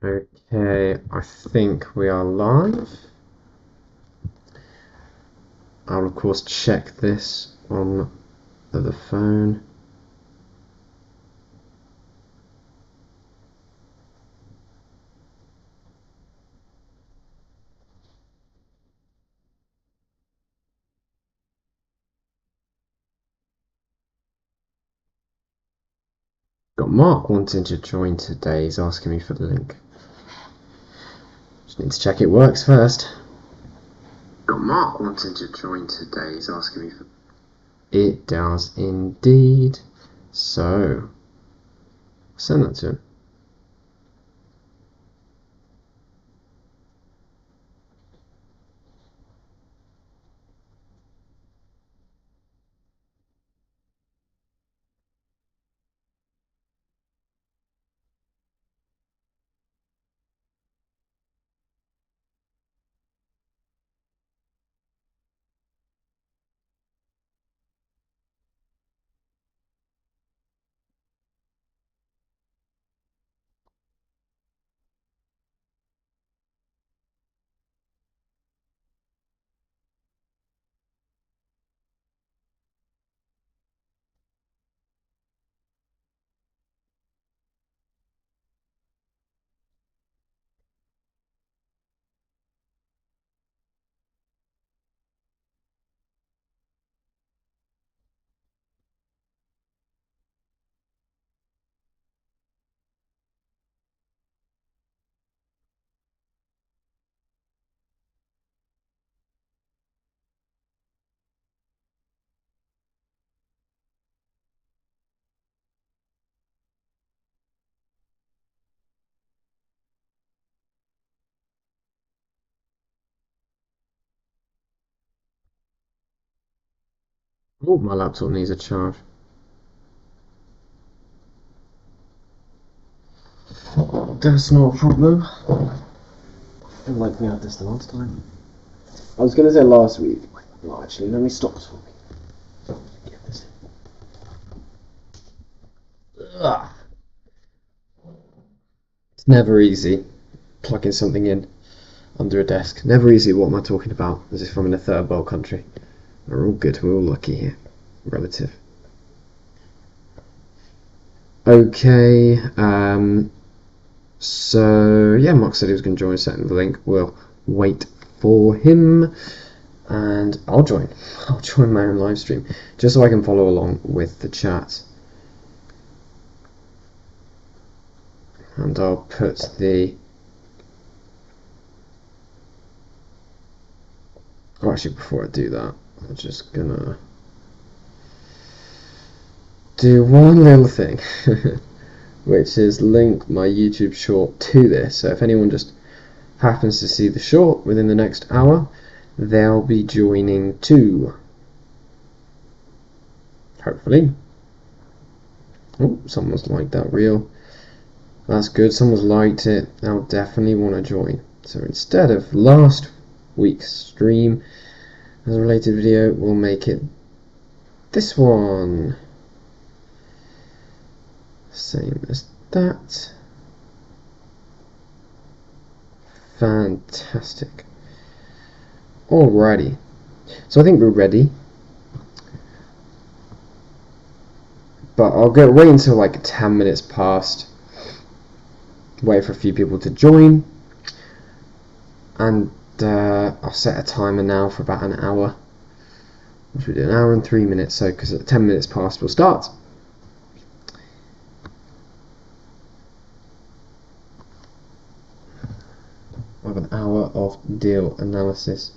Okay, I think we are live. I'll of course check this on the phone. Got Mark wanting to join today. He's asking me for the link. Just need to check it works first. Got Mark wanting to join today. He's asking me for. It does indeed. So, send that to him. Oh, my laptop needs a charge. That's not a problem. Didn't like we had this the last time. I was going to say last week. Well, actually, let me stop talking. Get this in. Ugh. It's never easy plugging something in under a desk. Never easy. What am I talking about? As if I'm in a third world country. We're all good. We're all lucky here. Relative. Okay. So yeah, Mark said he was going to join. Setting the link. We'll wait for him, and I'll join. I'll join my own live stream just so I can follow along with the chat. And I'll put the. Oh, actually, before I do that, I'm just gonna do one little thing, which is link my YouTube short to this. So if anyone just happens to see the short within the next hour, they'll be joining too. Hopefully. Oh, someone's liked that reel. That's good. Someone's liked it. They'll definitely want to join. So instead of last week's stream as a related video, we'll make it this one. Same as that. Fantastic. Alrighty. So I think we're ready. But I'll wait until like 10 minutes past. Wait for a few people to join. And I'll set a timer now for about an hour. Which we do an hour and 3 minutes. So because at 10 minutes past we'll start. I have an hour of deal analysis.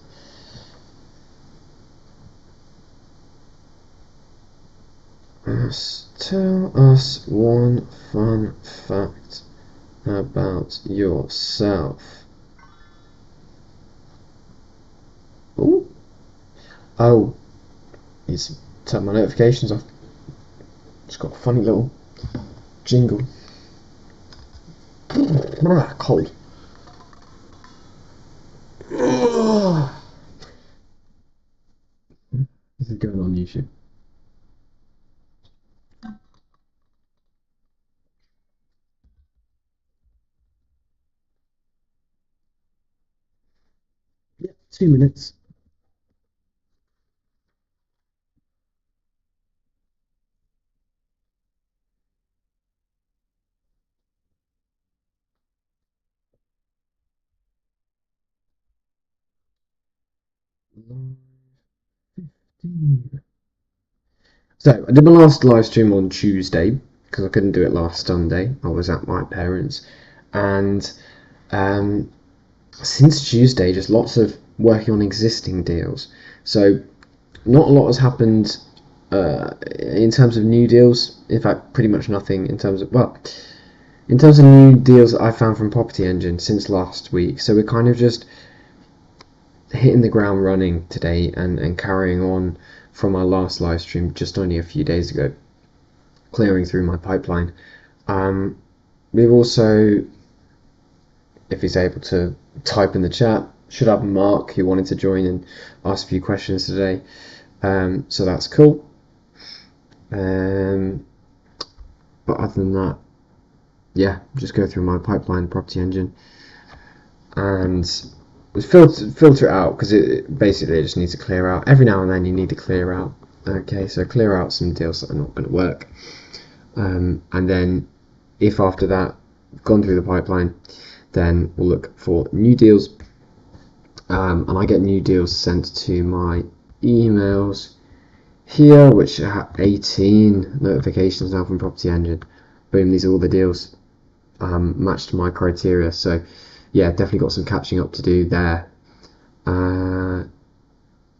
Tell us one fun fact about yourself. Ooh. Oh, need to turn my notifications off. It's got a funny little jingle. Cold. This is going on YouTube. 2 minutes. So I did my last live stream on Tuesday because I couldn't do it last Sunday. I was at my parents', and um, since Tuesday, just lots of working on existing deals. So not a lot has happened in terms of new deals. In fact, pretty much nothing in terms of new deals that I found from Property Engine since last week. So we're kind of just hitting the ground running today and carrying on from our last live stream just only a few days ago, clearing through my pipeline. We've also, if he's able to type in the chat, should have Mark who wanted to join and ask a few questions today. So that's cool. But other than that, yeah, just go through my pipeline, Property Engine, and filter it out, because it basically just needs to clear out. Every now and then you need to clear out. Okay, so clear out some deals that are not going to work. And then if after that, gone through the pipeline, then we'll look for new deals. And I get new deals sent to my emails here, which have 18 notifications now from Property Engine. Boom, these are all the deals matched to my criteria. So yeah, definitely got some catching up to do there.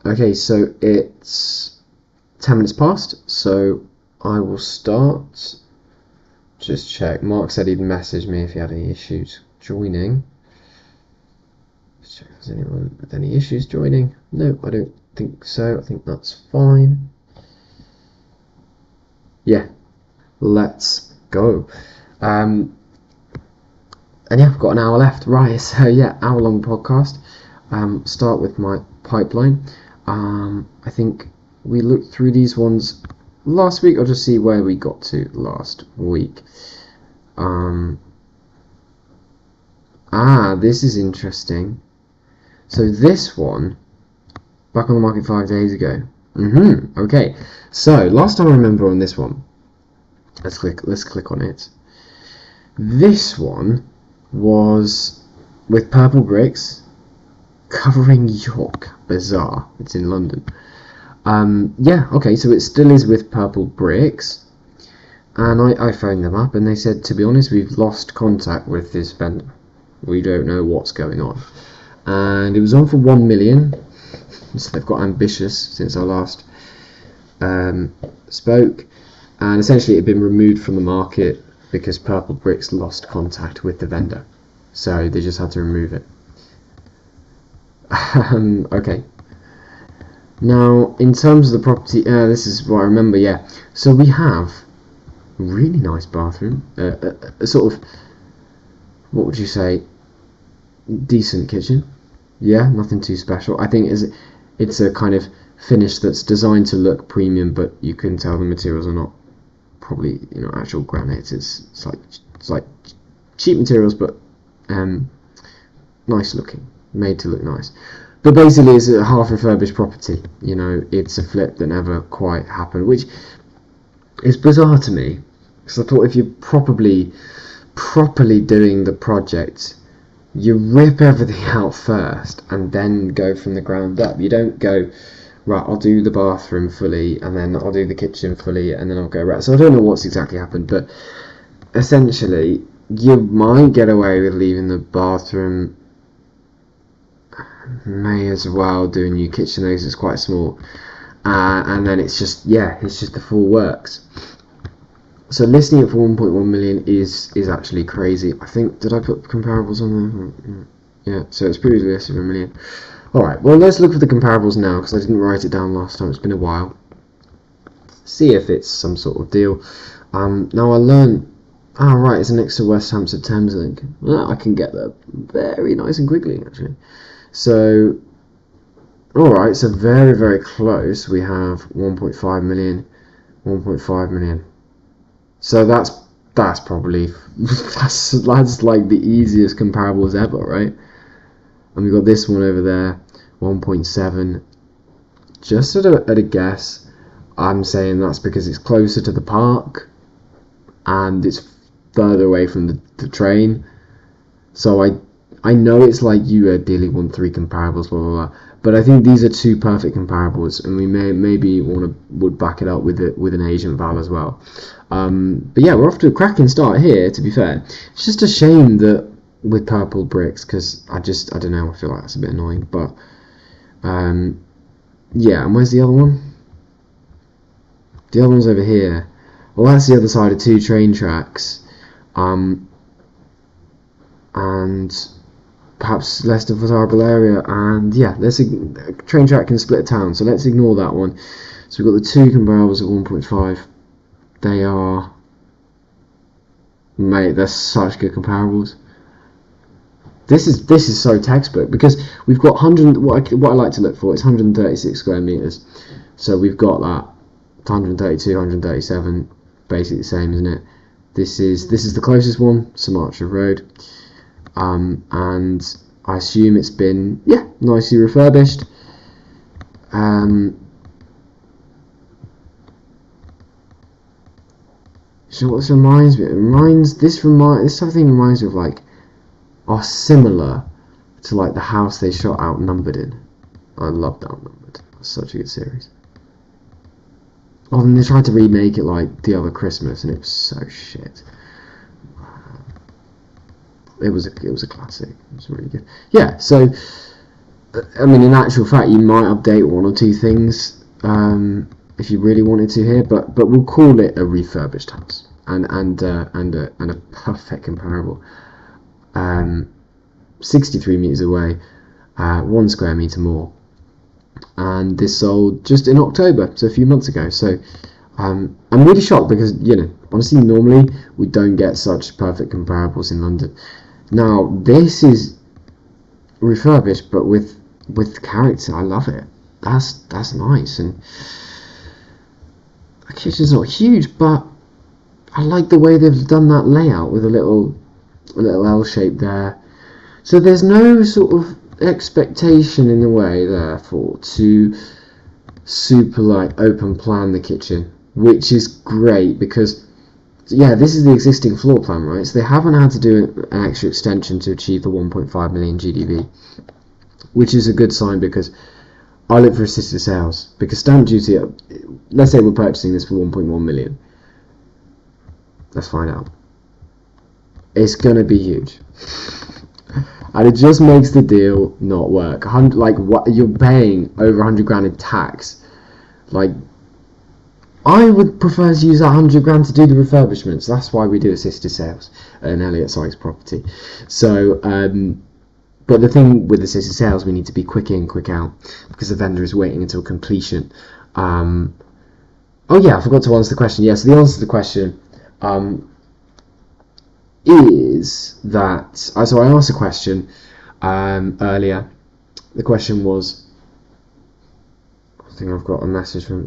Okay, so it's 10 minutes past, so I will start. Just check. Mark said he'd message me if he had any issues joining. Let's check if there's anyone with any issues joining. No, I don't think so. I think that's fine. Yeah, let's go. And yeah, I've got an hour left. Right, so yeah, hour-long podcast. Start with my pipeline. I think we looked through these ones last week. I'll just see where we got to last week. This is interesting. So this one, back on the market 5 days ago. Okay, so last time I remember on this one, let's click on it. This one was with purple bricks covering York Bazaar. It's in London. Yeah, okay, so it still is with purple bricks, and I phoned them up and they said, to be honest, we've lost contact with this vendor. We don't know what's going on. And it was on for 1 million, so they've got ambitious since I last spoke, and essentially it had been removed from the market because purple bricks lost contact with the vendor, so they just had to remove it. Okay, now in terms of the property, this is what I remember. Yeah, so we have a really nice bathroom, a sort of, what would you say, decent kitchen. Yeah, nothing too special. I think it's a kind of finish that's designed to look premium, but you can tell the materials are not probably, actual granite. It's like cheap materials, but nice looking, made to look nice. But basically, it's a half refurbished property. It's a flip that never quite happened, which is bizarre to me, because I thought if you're properly doing the project, you rip everything out first and then go from the ground up. You don't go, right, I'll do the bathroom fully and then I'll do the kitchen fully and then I'll go right. So I don't know what's exactly happened, but essentially you might get away with leaving the bathroom. May as well do a new kitchen, because it's quite small, and then it's just the full works. So listing it for 1.1 million is actually crazy. I think, did I put comparables on there? Yeah, so it's previously listed for 1 million. Alright, well, let's look for the comparables now, because I didn't write it down last time. It's been a while. See if it's some sort of deal. Now I learned, right, it's next to West Hampstead Thameslink. Well, I can get there very nice and quickly, actually. So, alright, so very, very close. We have 1.5 million, 1.5 million. So that's probably, that's like the easiest comparables ever, right? And we've got this one over there, 1.7. Just at a guess, I'm saying that's because it's closer to the park and it's further away from the train. So I know it's like you ideally want 3 comparables, blah blah blah. But I think these are 2 perfect comparables, and we maybe would back it up with an agent val as well. But yeah, we're off to a cracking start here. To be fair, it's just a shame that with purple bricks, because I don't know. I feel like that's a bit annoying. But yeah, and where's the other one? The other one's over here. Well, that's the other side of 2 train tracks. And perhaps less desirable area, and yeah, a train track can split a town, so let's ignore that one. So we've got the 2 comparables of 1.5. They are, mate, they're such good comparables. This is so textbook, because we've got 100. What I like to look for is 136 square meters. So we've got that 132, 137, basically the same, isn't it? This is the closest one, Sumatra Road. And I assume it's been, yeah, nicely refurbished. So what this reminds me, this sort of thing reminds me of like, similar to like the house they shot Outnumbered in. I loved Outnumbered. That's such a good series. Oh, and they tried to remake it like The Other Christmas, and it was so shit. It was a classic. It was really good. Yeah, so I mean, in actual fact, you might update 1 or 2 things if you really wanted to here, but we'll call it a refurbished house and a perfect comparable. 63 meters away, 1 square meter more, and this sold just in October, so a few months ago. So I'm really shocked because, you know, honestly, normally we don't get such perfect comparables in London. Now this is refurbished, but with character. I love it. That's nice, and the kitchen's not huge, but I like the way they've done that layout with a little L shape there. So there's no sort of expectation in a way, therefore, to super like open plan the kitchen, which is great because, yeah, this is the existing floor plan, right? So they haven't had to do an extra extension to achieve the 1.5 million GDV, which is a good sign because I look for assisted sales, because stamp duty, let's say we're purchasing this for 1.1 million. Let's find out. It's going to be huge. And it just makes the deal not work. Like, what you're paying over 100 grand in tax. Like, I would prefer to use that 100 grand to do the refurbishments. That's why we do assisted sales at an Elliot Sykes property. So, but the thing with assisted sales, we need to be quick in, quick out, because the vendor is waiting until completion. Oh yeah, I forgot to answer the question. Yes, the answer to the question is that, so I asked a question earlier. The question was, I think I've got a message from,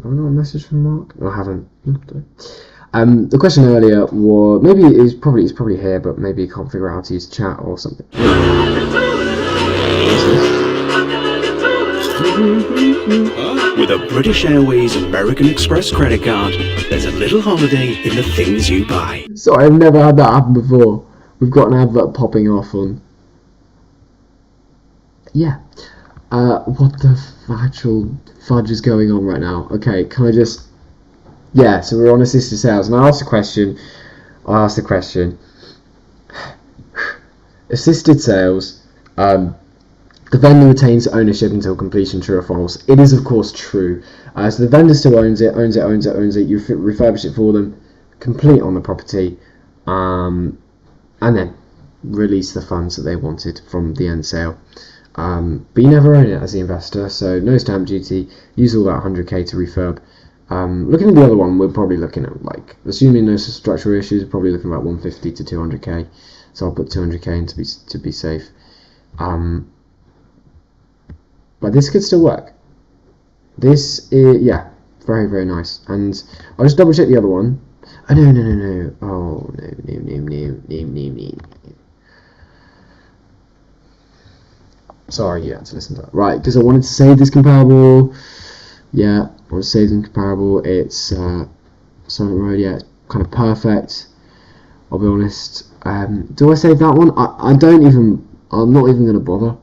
Mark? No, I haven't. The question earlier was, maybe it's probably here, but maybe you can't figure out how to use chat or something. With a British Airways American Express credit card, there's a little holiday in the things you buy. So I've never had that happen before. We've got an advert popping off on. Yeah. What the actual fudge is going on right now? Okay, can I just... Yeah, so we're on assisted sales, and I asked the question. Assisted sales, the vendor retains ownership until completion, true or false? It is, of course, true. So the vendor still owns it. You refurbish it for them, complete on the property, and then release the funds that they wanted from the end sale. But you never own it as the investor, so no stamp duty. Use all that 100k to refurb. Looking at the other one, we're probably looking at, like, assuming no structural issues, we're probably looking at about 150 to 200k. So I'll put 200k in to be safe. But this could still work. This is, yeah, very, very nice. And I'll just double check the other one. Oh, no. Oh, no. Sorry, you had to listen to that. Right, because I wanted to save this comparable. Yeah, I want to save this comparable. It's Silent Road. Yeah, it's kind of perfect. I'll be honest. Do I save that one? I don't even. I'm not even going to bother.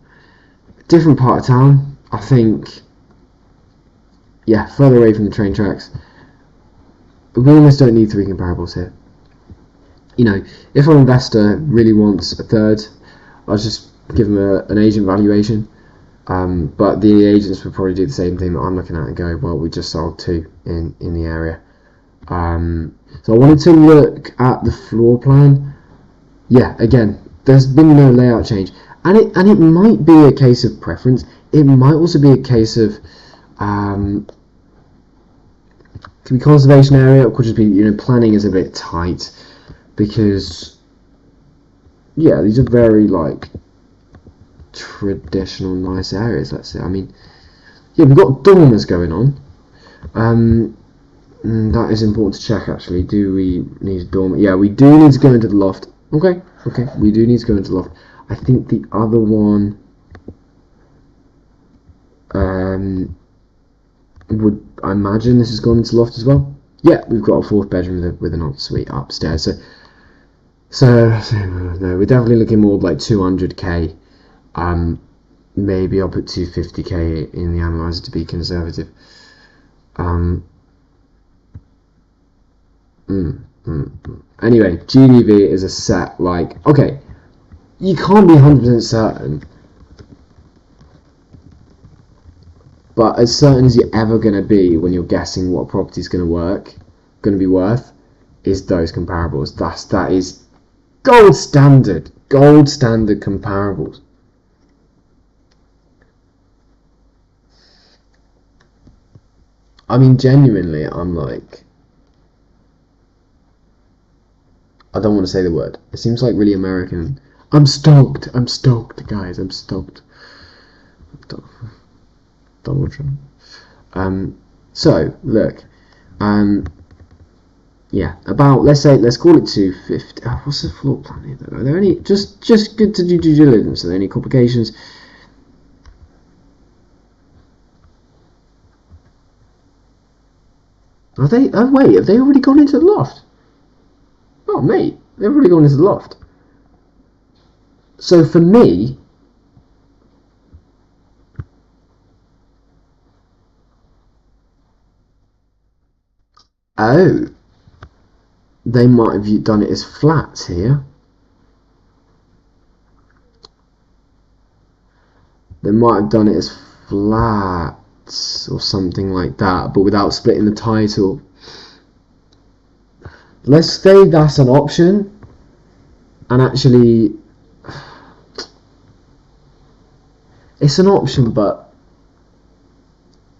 Different part of town. I think. Yeah, further away from the train tracks. We almost don't need 3 comparables here. You know, if our investor really wants a third, I'll just give them an agent valuation. But the agents would probably do the same thing that I'm looking at and go, well, we just sold 2 in the area. So I wanted to look at the floor plan. Yeah, again, there's been no layout change, and it might be a case of preference. It might also be a case of could be conservation area, or could just be planning is a bit tight because yeah, these are very like traditional nice areas. Let's say. I mean, yeah, we've got dormers going on. That is important to check actually. Do we need a dormer? Yeah, we do need to go into the loft. Okay, we do need to go into the loft. I think the other one I imagine this has gone into the loft as well. Yeah, we've got a 4th bedroom with an ensuite upstairs. So no, we're definitely looking more like 200k. Maybe I'll put 250k in the analyzer to be conservative. Anyway, GDV is a set like, okay, you can't be 100% certain, but as certain as you're ever going to be when you're guessing what a property is going to be worth, is those comparables. That is gold standard comparables. I mean, genuinely, I'm like, I don't want to say the word. It seems like really American. I'm stoked, guys. I'm stoked. Donald Trump. So look, yeah, about let's call it 250. What's the floor plan here? Though? Are there any just good to do due diligence? Are there any complications? Are they? Oh wait, have they already gone into the loft? Oh mate, they've already gone into the loft. So for me, oh, they might have done it as flats here. They might have done it as flats or something like that, but without splitting the title. Let's say that's an option, and actually it's an option, but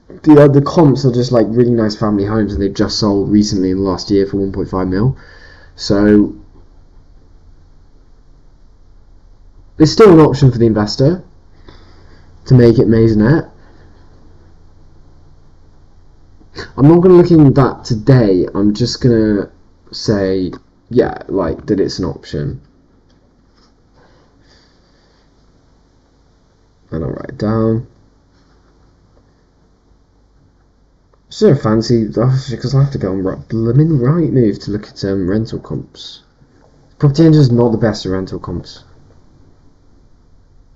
the comps are just like really nice family homes, and they've just sold recently in the last year for 1.5 mil. So it's still an option for the investor to make it maisonette. I'm not going to look into that today. I'm just going to say, yeah, like that it's an option. And I'll write it down. So fancy, because I have to go on blooming right move to look at rental comps. Property Engine is not the best at rental comps.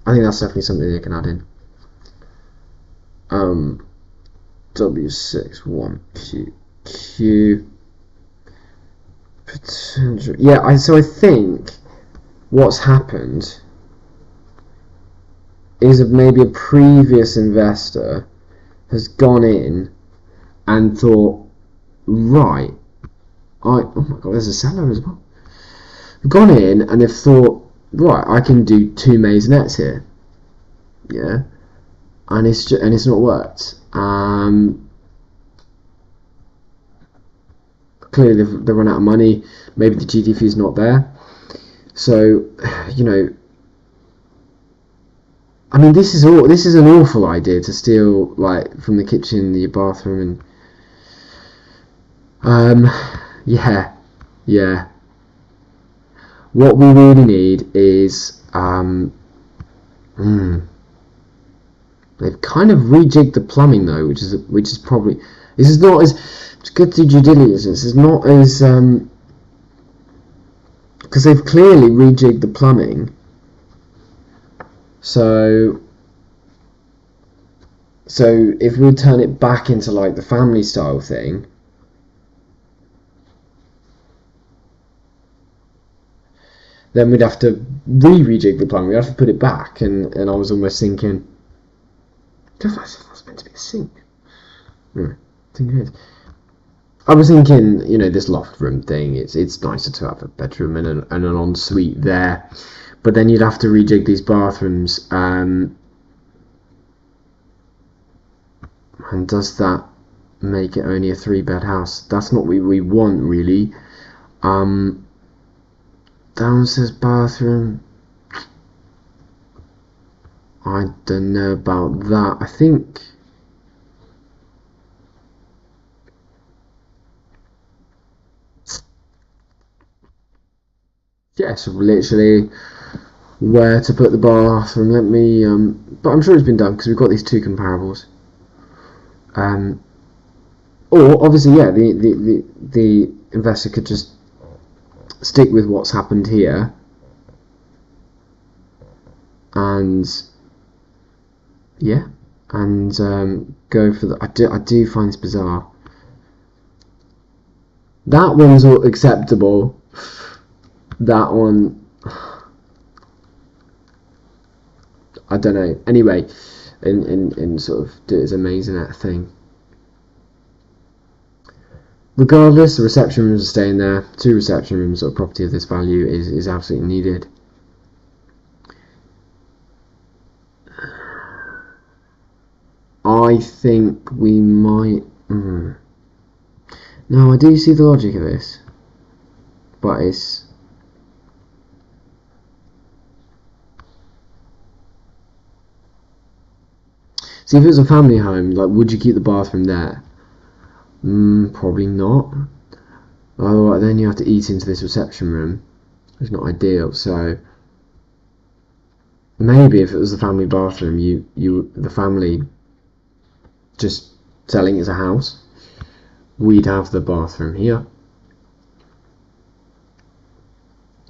I think that's definitely something they can add in. W61QQ potential. Yeah, so I think what's happened is maybe a previous investor has gone in and thought, right, oh my god, there's a seller as well. They've gone in and they've thought, right, I can do 2 maisonettes here, yeah, and it's not worked. Clearly they've run out of money. Maybe the GDP is not there. So, you know, I mean, this is an awful idea to steal like from the kitchen, your bathroom, and yeah. What we really need is They've kind of rejigged the plumbing though, which is probably, this is not as, it's good to due diligence. It's not as because they've clearly rejigged the plumbing. So if we would turn it back into like the family style thing, then we'd have to rejig the plumbing. We'd have to put it back, and I was almost thinking, that's meant to be a sink. Anyway, I think it is. I was thinking, you know, this loft room thing, it's nicer to have a bedroom and an ensuite there, but then you'd have to rejig these bathrooms, and does that make it only a 3-bed house? That's not what we want, really. Downstairs bathroom, I don't know about that. I think yes, literally where to put the bathroom. Let me but I'm sure it's been done because we've got these 2 comparables. Or obviously, yeah, the investor could just stick with what's happened here and yeah, and go for the. I do find this bizarre. That one's all acceptable. That one, I don't know. Anyway, in sort of do it as a maisonette thing. Regardless, the reception rooms are staying there. 2 reception rooms or property of this value is absolutely needed. I think we might. No, I do see the logic of this, but it's. See, if it was a family home, like, would you keep the bathroom there? Probably not. Otherwise, then you have to eat into this reception room. It's not ideal. So maybe if it was the family bathroom, the family just selling it as a house, we'd have the bathroom here.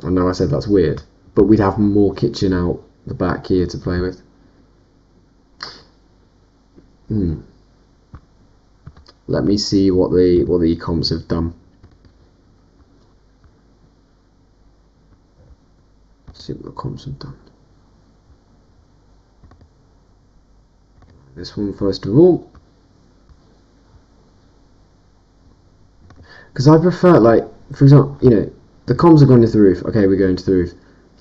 I know I said that's weird, but we'd have more kitchen out the back here to play with. Let me see what the comps have done. Let's see what the comps have done. This one first of all, because I prefer, like, for example, you know, the comps have gone into the roof. Okay, we go into the roof.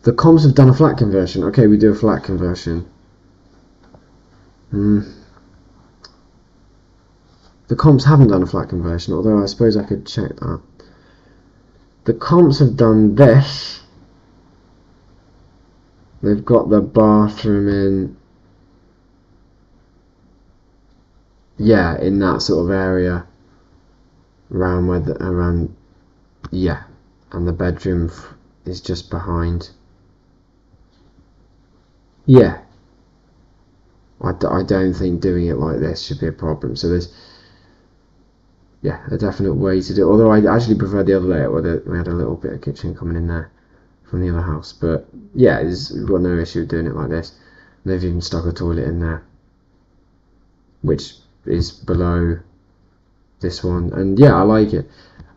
The comps have done a flat conversion. Okay, we do a flat conversion. The comps haven't done a flat conversion, although I suppose I could check that. The comps have done this. They've got the bathroom in, yeah, in that sort of area around where yeah, and the bedroom is just behind. Yeah, I don't think doing it like this should be a problem. So there's, yeah, a definite way to do it. Although I actually prefer the other layout where we had a little bit of kitchen coming in there from the other house. But yeah, we've got no issue with doing it like this. They've even stuck a toilet in there, which is below this one. And yeah, I like it.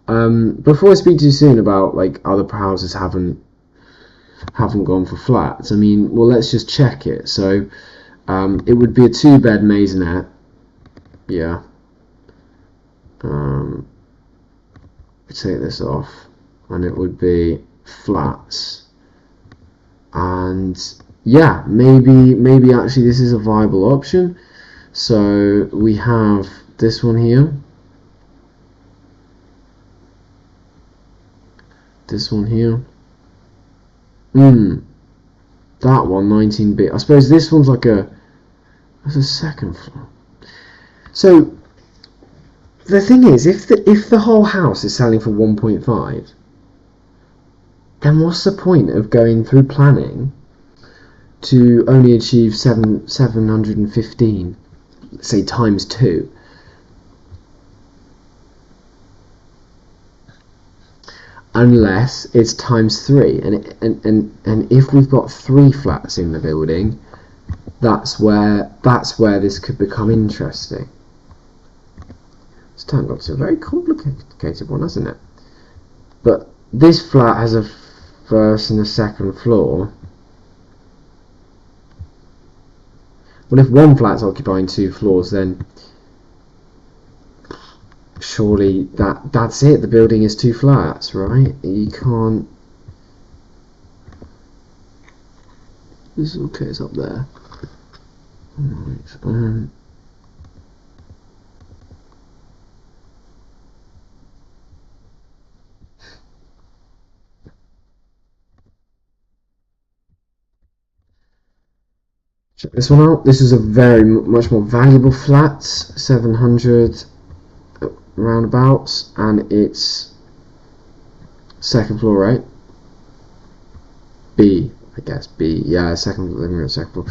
Before I speak too soon about like other houses haven't gone for flats, I mean, well, let's just check it. So it would be a 2-bed maisonette. Yeah. Take this off, and it would be flats. And yeah, maybe actually this is a viable option. So we have this one here, this one here. That one, 19B. I suppose this one's like that's a second floor. So the thing is, if the whole house is selling for 1.5, then what's the point of going through planning to only achieve 715, say times 2. Unless it's times 3, and if we've got 3 flats in the building, that's where this could become interesting. It's turned out to a very complicated one, hasn't it? But this flat has a first and a second floor. Well, if one flat's occupying 2 floors, then surely that's it. The building is 2 flats, right? You can't. This is okay. It's up there. Right. Check this one out. This is a very much more valuable flat, 700 roundabouts, and it's second floor, right? B, I guess B. Yeah, second living room, second floor.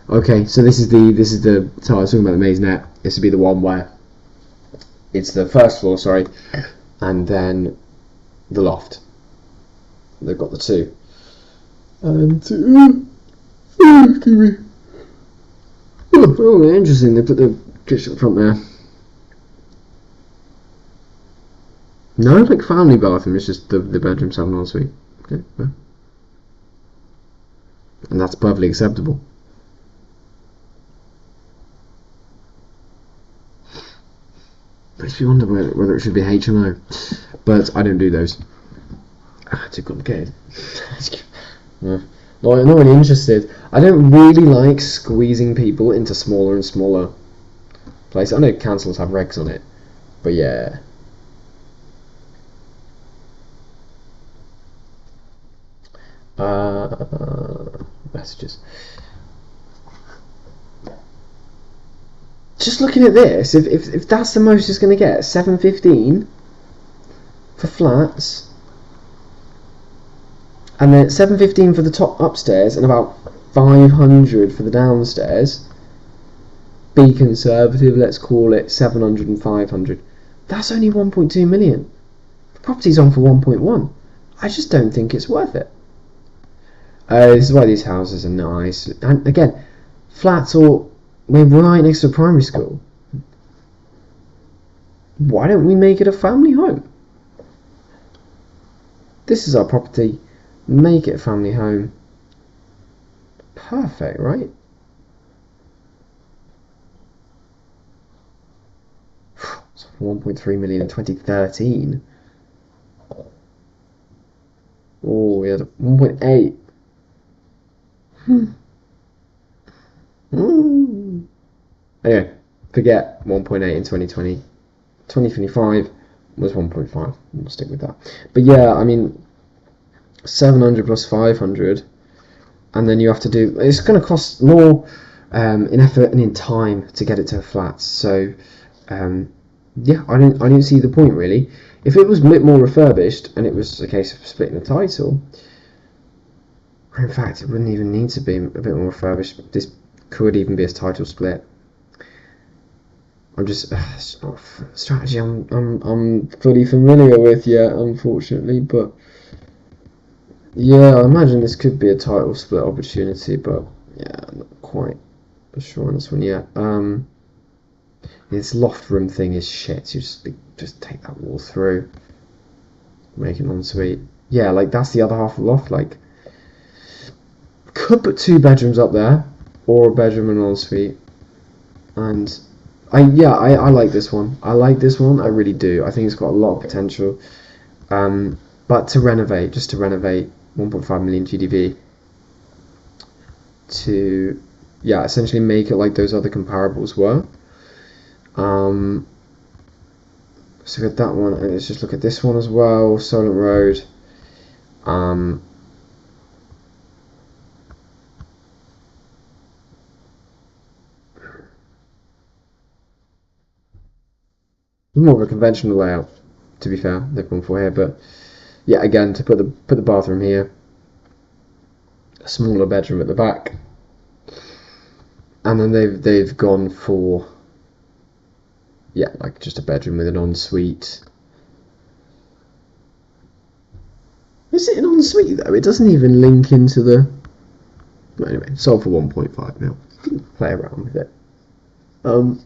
Okay, so this is the. So I was talking about the maisonette. This would be the one where it's the first floor, sorry, and then the loft. They've got the 2. And excuse me. Oh, interesting. They put the kitchen up front there. No, like family bathroom. It's just the bedrooms have an ensuite. Okay, yeah. And that's perfectly acceptable. Makes me wonder whether it should be HMO, but I don't do those. Too complicated. Yeah. Not really interested. I don't really like squeezing people into smaller and smaller places. I know councils have regs on it, but yeah. Messages. Just looking at this, if that's the most it's going to get, 715 for flats, and then 715 for the top upstairs, and about 500 for the downstairs. Be conservative, let's call it 700 and 500. That's only 1.2 million. The property's on for 1.1. I just don't think it's worth it. This is why these houses are nice. And again, flats we're right next to a primary school. Why don't we make it a family home? This is our property. Make it a family home. Perfect, right? It's 1.3 million in 2013. Oh, we had 1.8. Anyway, forget 1.8 in 2020. 2025 was 1.5. We'll stick with that. But yeah, I mean, 700 plus 500, and then you have to do. It's going to cost more in effort and in time to get it to flats. So yeah, I didn't see the point really. If it was a bit more refurbished and it was a case of splitting the title, or in fact, it wouldn't even need to be a bit more refurbished. This could even be a title split. I'm just it's not a strategy I'm fully familiar with yet, unfortunately. But yeah, I imagine this could be a title split opportunity. But yeah, I'm not quite sure on this one yet. This loft room thing is shit. You just take that wall through, make an ensuite. Yeah, like that's the other half of the loft. Like, could put 2 bedrooms up there, or a bedroom and an ensuite. And I like this one. I like this one. I really do. I think it's got a lot of potential. But to renovate, 1.5 million GDV to essentially make it like those other comparables were. So we got that one, and let's just look at this one as well. Solent Road. More of a conventional layout, to be fair, they've gone for here, but yeah, again, to put the bathroom here, smaller bedroom at the back, and then they've gone for like just a bedroom with an ensuite. Is it an ensuite though? It doesn't even link into the. Well, anyway, sold for 1.5 mil. Play around with it. And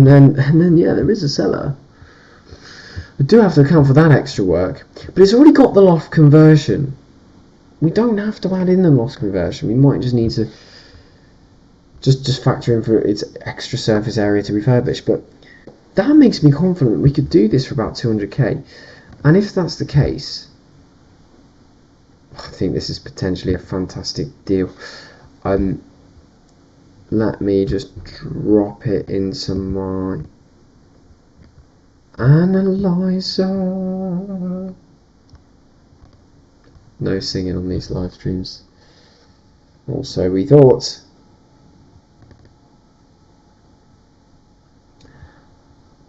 then yeah, there is a cellar. We do have to account for that extra work, but it's already got the loft conversion. We don't have to add in the loft conversion. We might just need to just factor in for its extra surface area to refurbish. But that makes me confident we could do this for about 200k. And if that's the case, I think this is potentially a fantastic deal. Let me just drop it into my analyzer. No singing on these live streams. Also, we thought.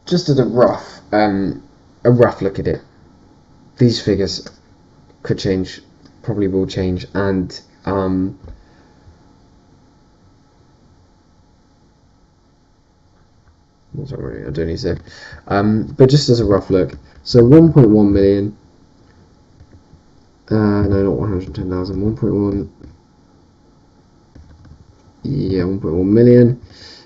Just at a rough look at it, these figures could change, probably will change, and I don't need to say, but just as a rough look, so 1.1 million, no, not 110,000, 1.1, yeah, 1.1 million,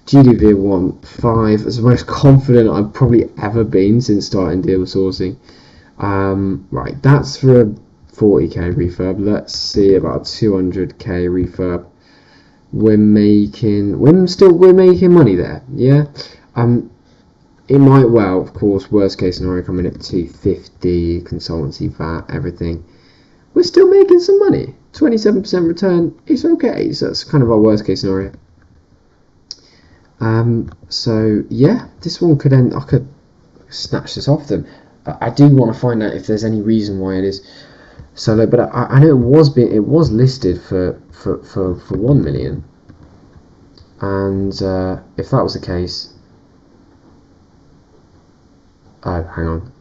GDV 1.5, that's the most confident I've probably ever been since starting deal sourcing. Right, that's for a 40k refurb. Let's see about 200k refurb. We're making money there, yeah. It might well, of course, worst case scenario, come in at 250, consultancy, VAT, everything. We're still making some money. 27% return, it's okay. So that's kind of our worst case scenario. So yeah, this one could end. I could snatch this off them. I do want to find out if there's any reason why it is so low. But I know it was listed for 1 million, and if that was the case, oh, hang on,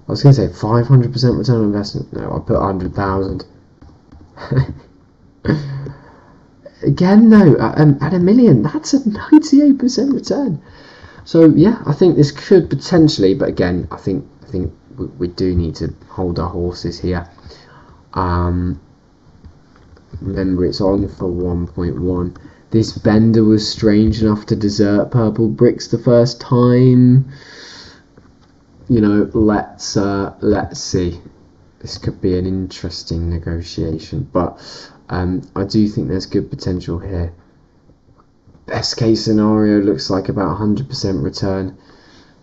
I was going to say 500% return on investment. No, I put 100,000. Again, no, at a million, that's a 98% return. So yeah, I think this could potentially, but again, I think we do need to hold our horses here. Remember, it's on for 1.1. This vendor was strange enough to desert purple bricks the first time. You know, let's see. This could be an interesting negotiation, but I do think there's good potential here. Best case scenario looks like about 100% return.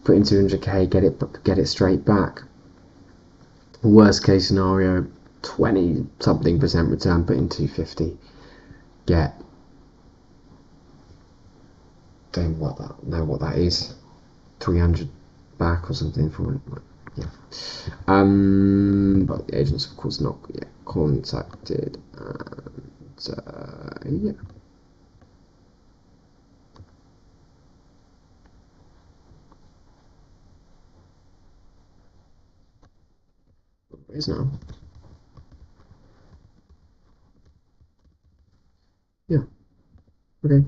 Put in 200k, get it straight back. Worst case scenario, 20 something percent return. Put in 250, get. Don't know what that is. 300 back or something for it. Yeah. But the agents, of course, not yet contacted, and yeah. It is now. Yeah. Okay.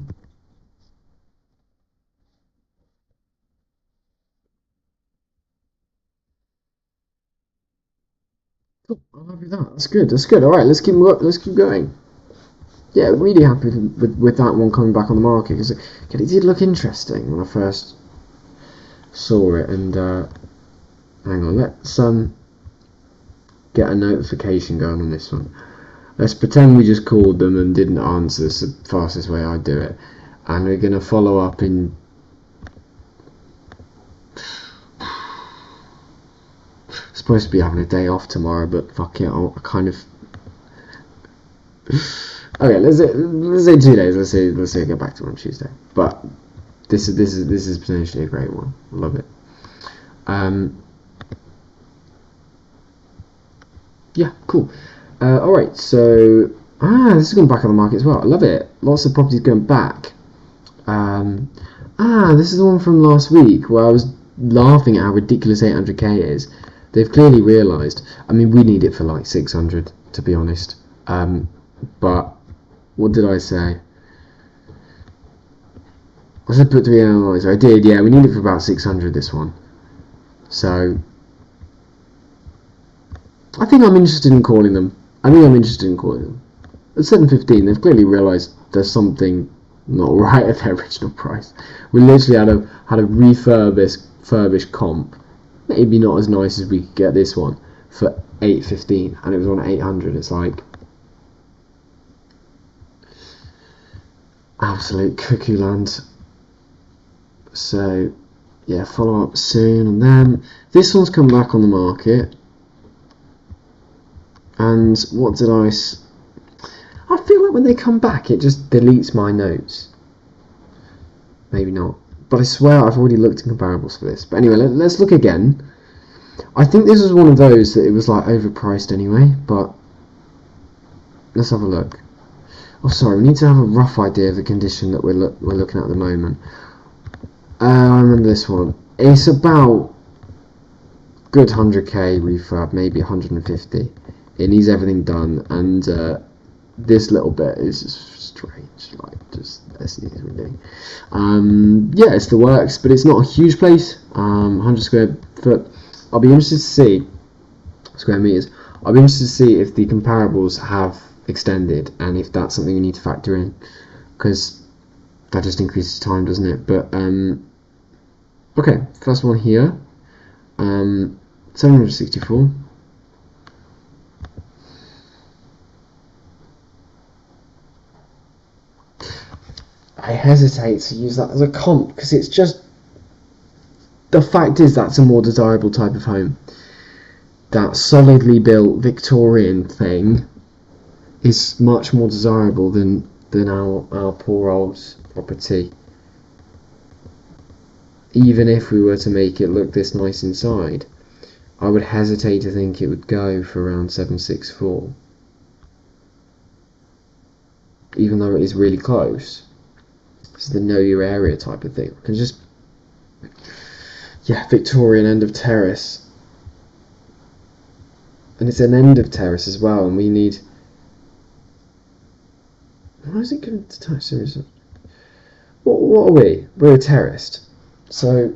Cool. I'm happy with that. That's good. That's good. All right. Let's keep going. Yeah, really happy with that one coming back on the market because it did look interesting when I first saw it. And hang on, let's get a notification going on this one. Let's pretend we just called them and didn't answer. It's the fastest way I do it. And we're gonna follow up in. Supposed to be having a day off tomorrow, but fuck it, I kind of. Okay, let's say 2 days. Let's say get back to it on Tuesday. But this is potentially a great one. I love it. Yeah, cool. All right, so this is going back on the market as well. I love it. Lots of properties going back. This is the one from last week where I was laughing at how ridiculous 800k is. They've clearly realised. I mean, we need it for like 600, to be honest. But what did I say? I said put to be analyzer. I did, yeah. We need it for about 600. This one. So I think I'm interested in calling them. At 7.15, they've clearly realised there's something not right at their original price. We literally had a refurbished comp. Maybe not as nice as we could get this one for 8.15, and it was on 800. It's like absolute cuckoo land. So yeah, follow up soon on them. This one's come back on the market, and what did I feel like when they come back, it just deletes my notes. Maybe not. But I swear I've already looked at comparables for this. But anyway, let's look again. I think this was one of those that it was like overpriced anyway, but let's have a look. Oh, sorry, we need to have a rough idea of the condition that we're looking at the moment. I remember this one. It's about good 100k refurb, maybe 150. It needs everything done, and this little bit is just strange, like just this needs redoing. Yeah, it's the works, but it's not a huge place. 100 square foot. I'll be interested to see square meters. I'll be interested to see if the comparables have extended and if that's something we need to factor in, because that just increases time, doesn't it? But okay, first one here, 764. I hesitate to use that as a comp because it's just, the fact is that's a more desirable type of home. That solidly built Victorian thing is much more desirable than our poor old property. Even if we were to make it look this nice inside, I would hesitate to think it would go for around 764. Even though it is really close. It's the know your area type of thing. Can just, yeah, Victorian end of terrace, and it's an end of terrace as well. And we need. Why is it going to touch seriously? What are we? We're a terraced. So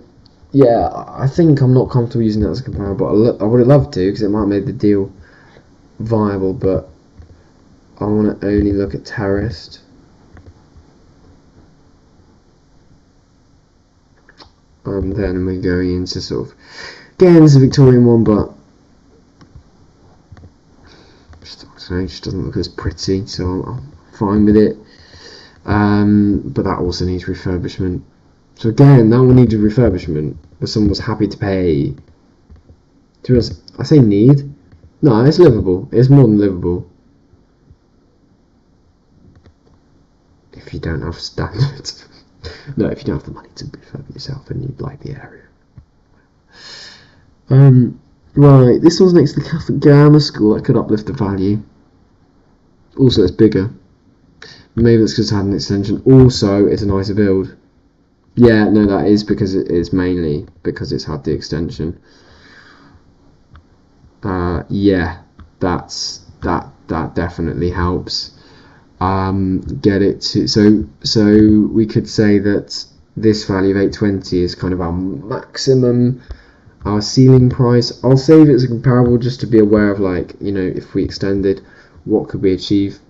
yeah, I think I'm not comfortable using that as a comparable. I would have loved to because it might have made the deal viable, but I want to only look at terraced. And then we're going into sort of, again, it's a Victorian one, but just, I don't know, it just doesn't look as pretty, so I'm fine with it. But that also needs refurbishment. So again, that one needed refurbishment, but someone was happy to pay. To be honest, I say need. No, it's livable. It's more than livable. If you don't have standards. No, if you don't have the money to refurb it yourself and you like the area. Right, this one's next to the Catholic Grammar School. That could uplift the value. Also, it's bigger. Maybe that's because it had an extension. Also, it's a nicer build. Yeah, no, that is because it's mainly because it's had the extension. Yeah, that definitely helps. Get it to so we could say that this value of 820 is kind of our maximum, our ceiling price. I'll save it as a comparable just to be aware of, like, you know, if we extended, what could we achieve.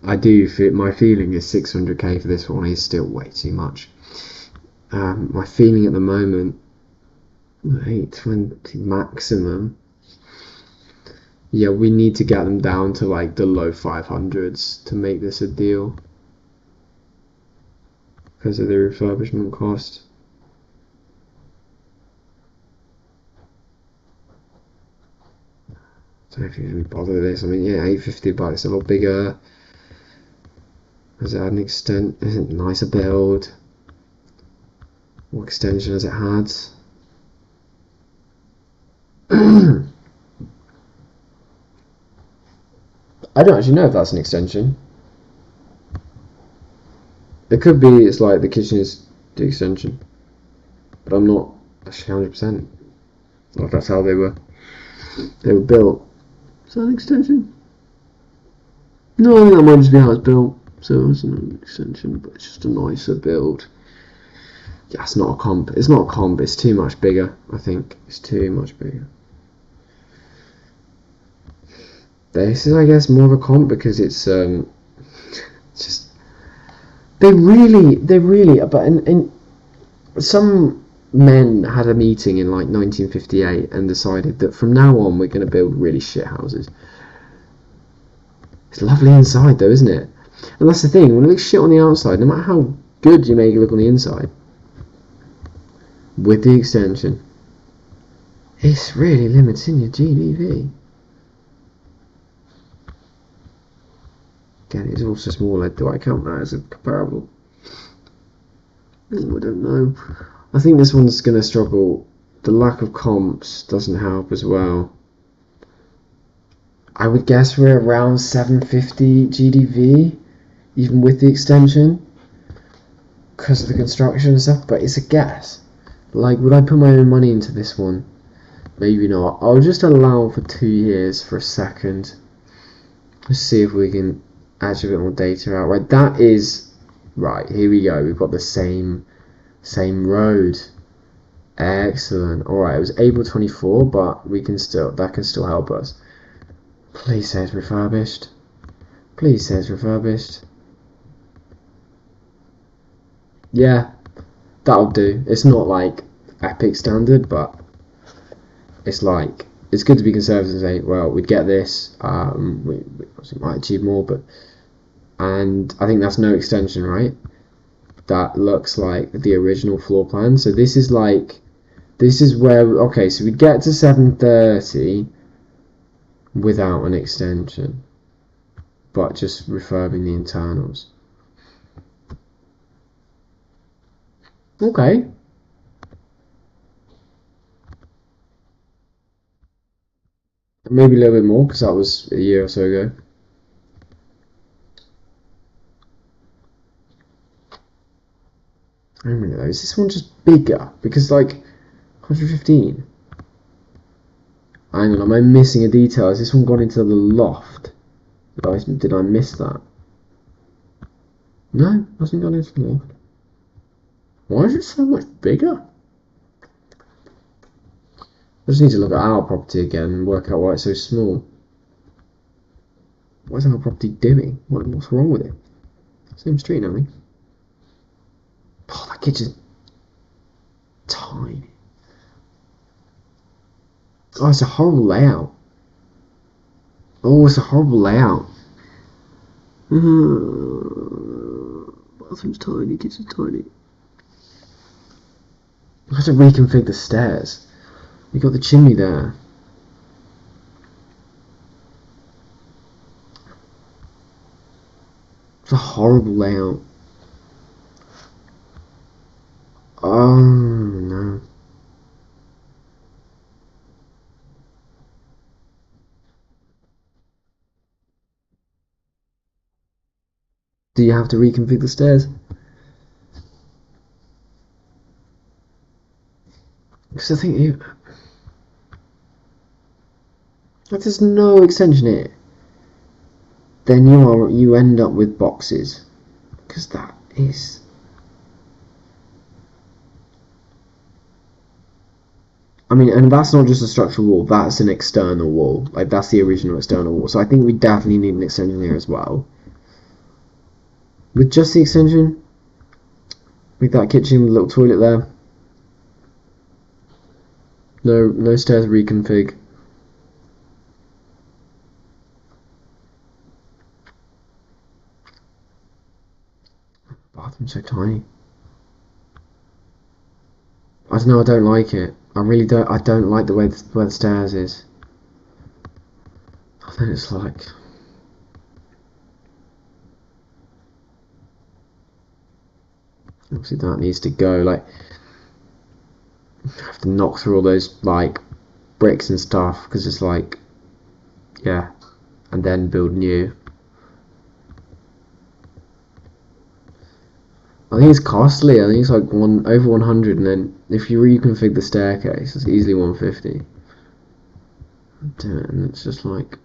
I do feel, my feeling is 600k for this one is still way too much. My feeling at the moment, 820 maximum. Yeah, we need to get them down to like the low 500s to make this a deal because of the refurbishment cost. So if you bother with this, I mean, yeah, 850, but it's a lot bigger. Has it had an extent? Is it a nicer build? What extension has it had? I don't actually know if that's an extension. It could be, it's like the kitchen is the extension, but I'm not actually 100%. Or if that's how they were built. Is that an extension? No, I think that might just be how it's built. So it's an extension, but it's just a nicer build. Yeah, it's not a comp. It's not a comp. It's too much bigger. I think it's too much bigger. This is, I guess, more of a comp because it's just they really. But in some men had a meeting in like 1958 and decided that from now on we're going to build really shit houses. It's lovely inside though, isn't it? And that's the thing, when it looks shit on the outside, no matter how good you make it look on the inside, with the extension, it's really limiting your GDV. Again, it's also smaller. Do I count that as a comparable? I don't know. I think this one's going to struggle. The lack of comps doesn't help as well. I would guess we're around 750 GDV, even with the extension, because of the construction and stuff, but it's a guess. Like, would I put my own money into this one? Maybe not. I'll just allow for 2 years for a second. Let's see if we can add a bit more data out. Right, that is... Right, here we go. We've got the same road. Excellent. Alright, it was April 24, but we can still... That can still help us. Please say it's refurbished. Please say it's refurbished. Yeah, that'll do. It's not like epic standard, but it's like, it's good to be conservative and say, well, we'd get this. We obviously might achieve more, but, and I think that's no extension, right? That looks like the original floor plan. So this is like, this is where, okay, so we'd get to 730 without an extension, but just refurbing the internals. Okay. Maybe a little bit more, because that was a year or so ago. I don't really know. Is this one just bigger? Because, like, 115. Hang on, am I missing a detail? Has this one gone into the loft? Did I miss that? No, hasn't gone into the loft. Why is it so much bigger? I just need to look at our property again and work out why it's so small. What is our property doing? What's wrong with it? Same street, I think. Oh, that kitchen's tiny. Oh, it's a horrible layout. Oh, it's a horrible layout. Bathroom's tiny, kitchen's tiny. I have to reconfigure the stairs. You got the chimney there. It's a horrible layout. Oh no. Do you have to reconfigure the stairs? Because I think if there's no extension here, then you end up with boxes, because that is. I mean, and that's not just a structural wall, that's an external wall. Like, that's the original external wall. So I think we definitely need an extension here as well. With just the extension, make that kitchen with a little toilet there. No stairs reconfig. Bathroom's so tiny. I don't know, I don't like it. I really don't. I don't like the way where the stairs is. I think it's like. Obviously, that needs to go. Like, I have to knock through all those like bricks and stuff because it's like, yeah, and then build new. I think it's costly. I think it's like over 100, and then if you reconfigure the staircase, it's easily 150. And it's just like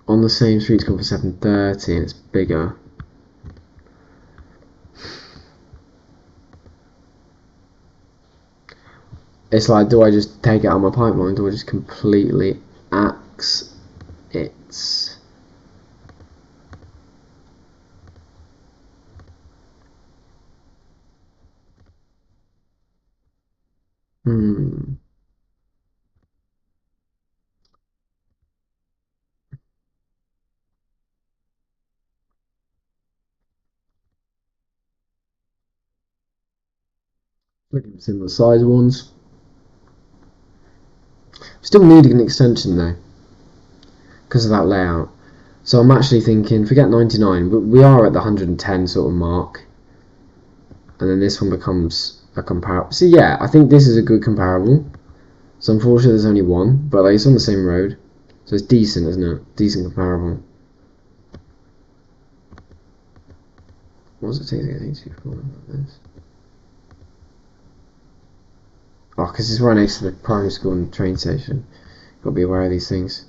on the same street it's gone for 730, and it's bigger. It's like, do I just take it out of my pipeline? Do I just completely axe it? Hmm. Looking for similar size ones. Still needing an extension though, because of that layout. So I'm actually thinking, forget 99, but we are at the 110 sort of mark. And then this one becomes a comparable. So yeah, I think this is a good comparable. So unfortunately there's only one, but like, it's on the same road. So it's decent, isn't it? Decent comparable. What does it take to get 84 like this? Oh, because it's right next to the primary school and the train station. Got to be aware of these things.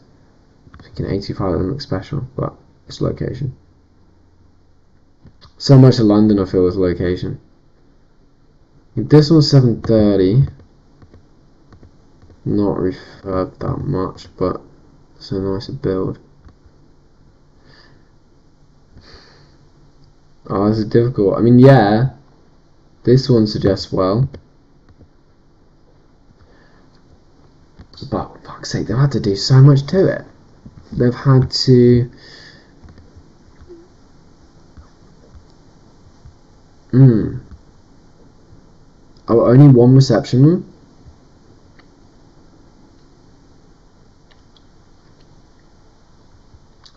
Thinking 85 doesn't look special, but it's location. So much of London I feel is location. This one's 730. Not refurbed that much, but it's a nicer build. Oh, this is difficult. I mean, yeah, this one suggests well. But, for fuck's sake, they've had to do so much to it. They've had to... Oh, only one reception room?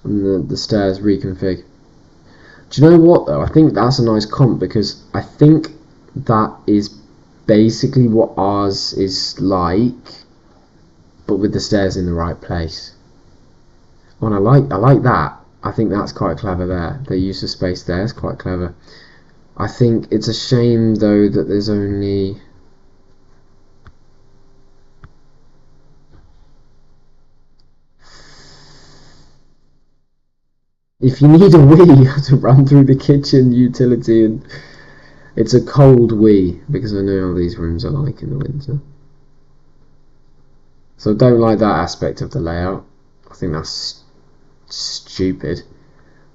And the stairs reconfig. Do you know what, though? I think that's a nice comp, because I think that is basically what ours is like, but with the stairs in the right place. Oh, and I like that. I think that's quite clever there. The use of space there is quite clever. I think it's a shame though that there's only... If you need a wee, you have to run through the kitchen utility, and it's a cold wee, because I know how these rooms are like in the winter. So I don't like that aspect of the layout. I think that's stupid.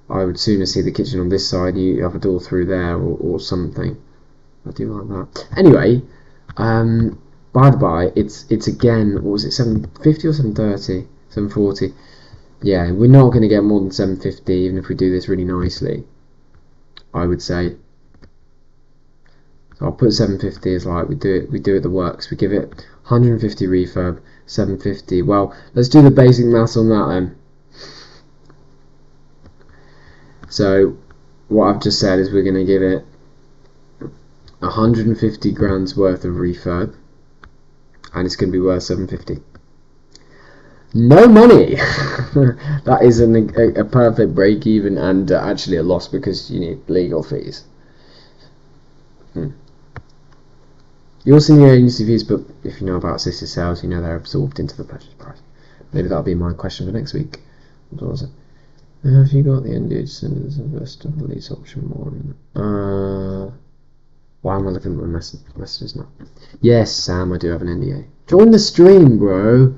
I would sooner see the kitchen on this side, you have a door through there, or something. I do like that. Anyway, by the by, it's again, what was it, 750 or 730? 740. Yeah, we're not going to get more than 750, even if we do this really nicely, I would say. So I'll put 750 as like, we do it the works. We give it 150 refurb, 750. Well, let's do the basic maths on that then. So what I've just said is we're going to give it 150 grand's worth of refurb, and it's going to be worth 750. No money. That is a perfect break even, and actually a loss because you need legal fees. You also need agency fees, but if you know about assisted sales, you know they're absorbed into the purchase price. Maybe that'll be my question for next week. What was it? Have you got the NDH investor release option 1? Why am I looking at my messages now? Yes, Sam, I do have an NDA. Join the stream, bro.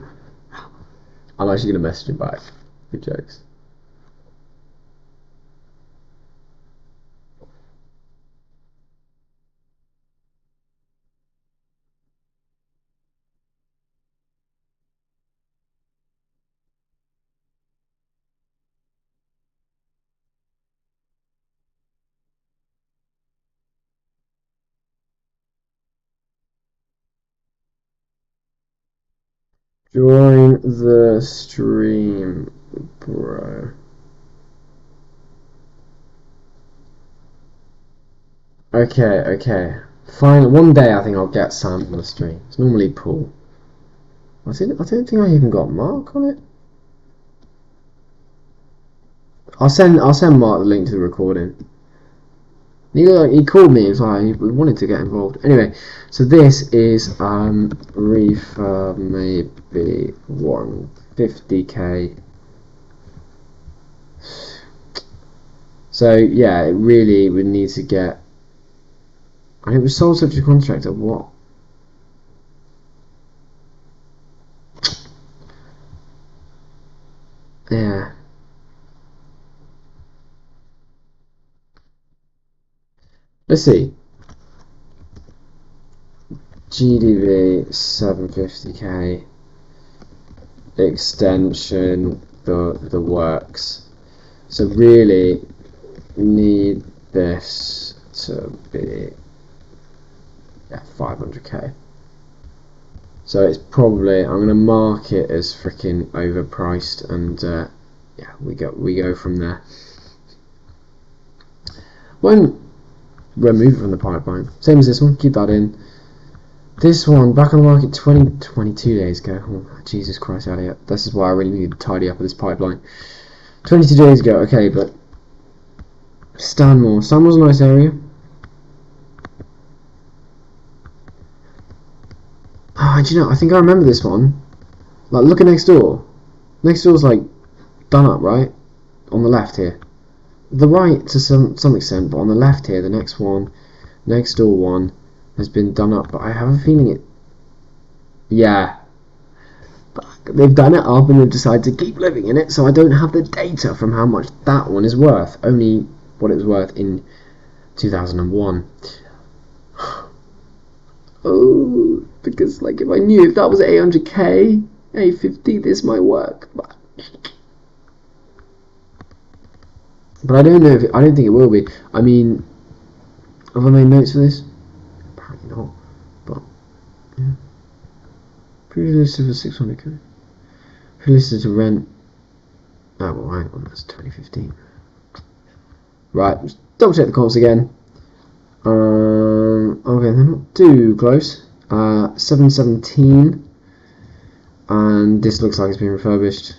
I'm actually going to message him back. Good jokes. Join the stream, bro. Okay. Fine. One day I think I'll get Sam on the stream. It's normally Paul. I don't think I even got Mark on it. I'll send Mark the link to the recording. He called me. If I wanted to get involved. Anyway, so this is refurb maybe 150k. So yeah, it really would need to get. And it was sold subject to contract at what? Yeah. Let's see. GDV 750k. Extension the works. So really need this to be 500k. So it's probably, I'm gonna mark it as freaking overpriced, and yeah, we go from there. Won't remove it from the pipeline. Same as this one. Keep that in. This one back on the market 22 days ago. Oh, Jesus Christ, Elliot. This is why I really need to tidy up this pipeline. 22 days ago. Okay, but Stanmore. Stanmore's a nice area. Do you know? I think I remember this one. Like, look at next door. Next door's like done up, right? On the left here. The right to some extent, but on the left here, the next door one, has been done up. But I have a feeling it. Yeah. But they've done it up and they've decided to keep living in it, so I don't have the data from how much that one is worth. Only what it was worth in 2001. Oh, because like if I knew if that was 800k, 850, this might work. But I don't know if I don't think it will be. I mean, have I made notes for this? Apparently not. But yeah. Pre-listed for 600k. Pre-listed to rent. Oh well, hang on, that's 2015. Right, just double check the comps again. Okay, they're not too close. 717, and this looks like it's been refurbished.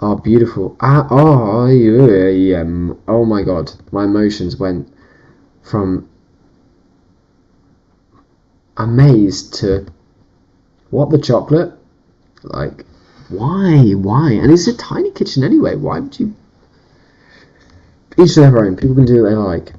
Oh, beautiful. Oh my god, my emotions went from amazed to what the chocolate? Like, why? And it's a tiny kitchen anyway. Why would you? Each to their own. People can do what they like.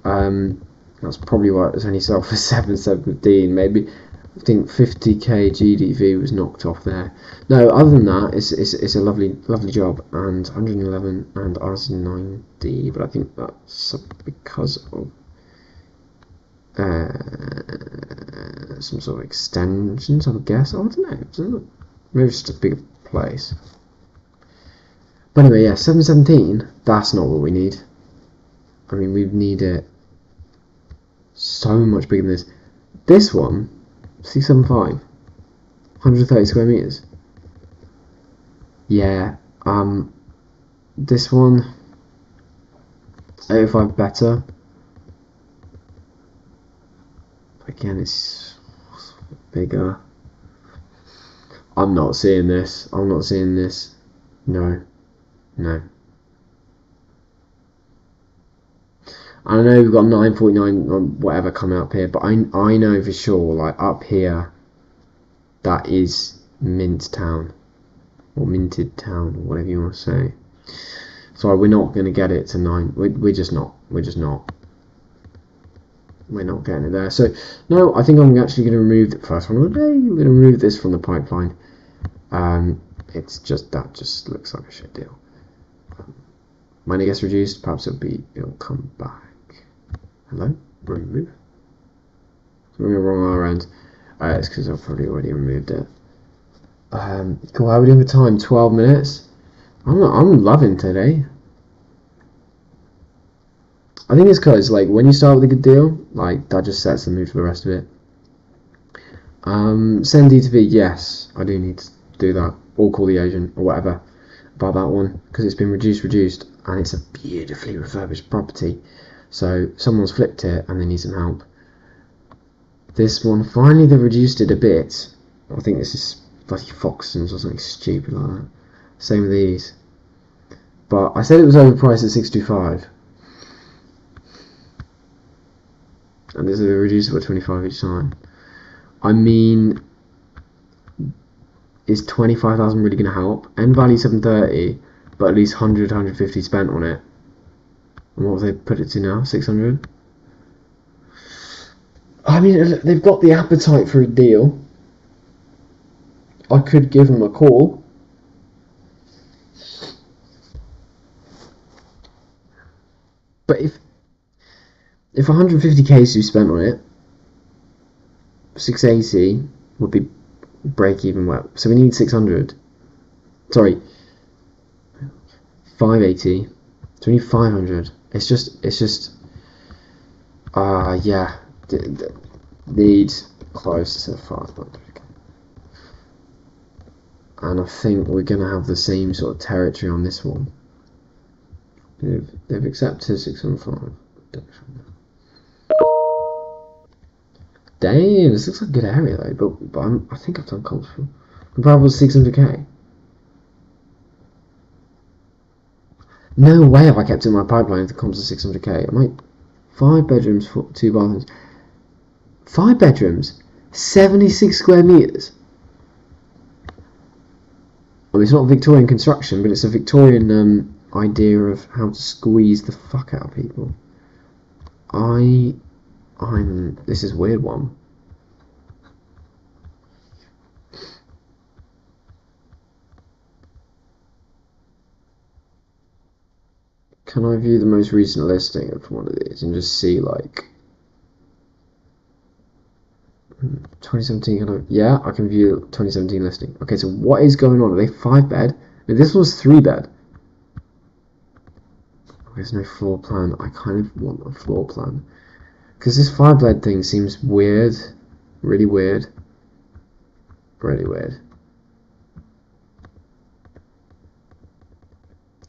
That's probably why it was only sold for 715. Maybe I think 50k GDV was knocked off there. No, other than that, it's a lovely job, and 111 and ours 90. But I think that's because of some sort of extensions, I would guess. I don't know. Maybe it's just a bigger place. But anyway, yeah, 717. That's not what we need. I mean, we need it so much bigger than this. This one, 675, 130 square meters. Yeah, this one, 85 better. Again, it's bigger. I'm not seeing this. No. I know we've got 949 or whatever coming up here, but I know for sure, like up here, that is Mint Town or Minted Town, or whatever you want to say. So we're not going to get it to 9. We're just not. We're not getting it there. So no, I think I'm actually going to remove the first one of the day. We're going to remove this from the pipeline. It's just that just looks like a shit deal. When it gets reduced, perhaps it'll come back. Hello? Remove? Something wrong on our end. It's because I've probably already removed it. Cool, how are we doing with time? 12 minutes? I'm loving today. I think it's because, like, when you start with a good deal, like, that just sets the mood for the rest of it. Send D2V, yes, I do need to do that. Or call the agent, or whatever, about that one. Because it's been reduced, and it's a beautifully refurbished property. So someone's flipped it and they need some help. This one, finally they've reduced it a bit. I think this is bloody Foxtons or something stupid like that. Same with these. But I said it was overpriced at 625. and this is reduced by 25 each time. I mean, is 25,000 really going to help? End value 730, but at least 100, 150 spent on it. And what have they put it to now? 600? I mean, they've got the appetite for a deal. I could give them a call. But if 150k is spent on it, 680 would be break even. Well, so we need 600. Sorry, 580. So we need 500. It's just. Yeah. Need close to 500. And I think we're gonna have the same sort of territory on this one. They've accepted 605. Damn, this looks like a good area though, but I think I've done comps for comparable 600k. No way have I kept it in my pipeline if the comps are 600k. I might 5 bedrooms, 2 bathrooms. 5 bedrooms, 76 square meters. I mean, it's not Victorian construction, but it's a Victorian idea of how to squeeze the fuck out of people. This is a weird one. Can I view the most recent listing of one of these and just see like 2017? Yeah, I can view 2017 listing. Okay, so what is going on? Are they 5 bed? No, this was 3 bed. There's no floor plan. I kind of want a floor plan. Because this 5 bed thing seems weird. Really weird. Really weird.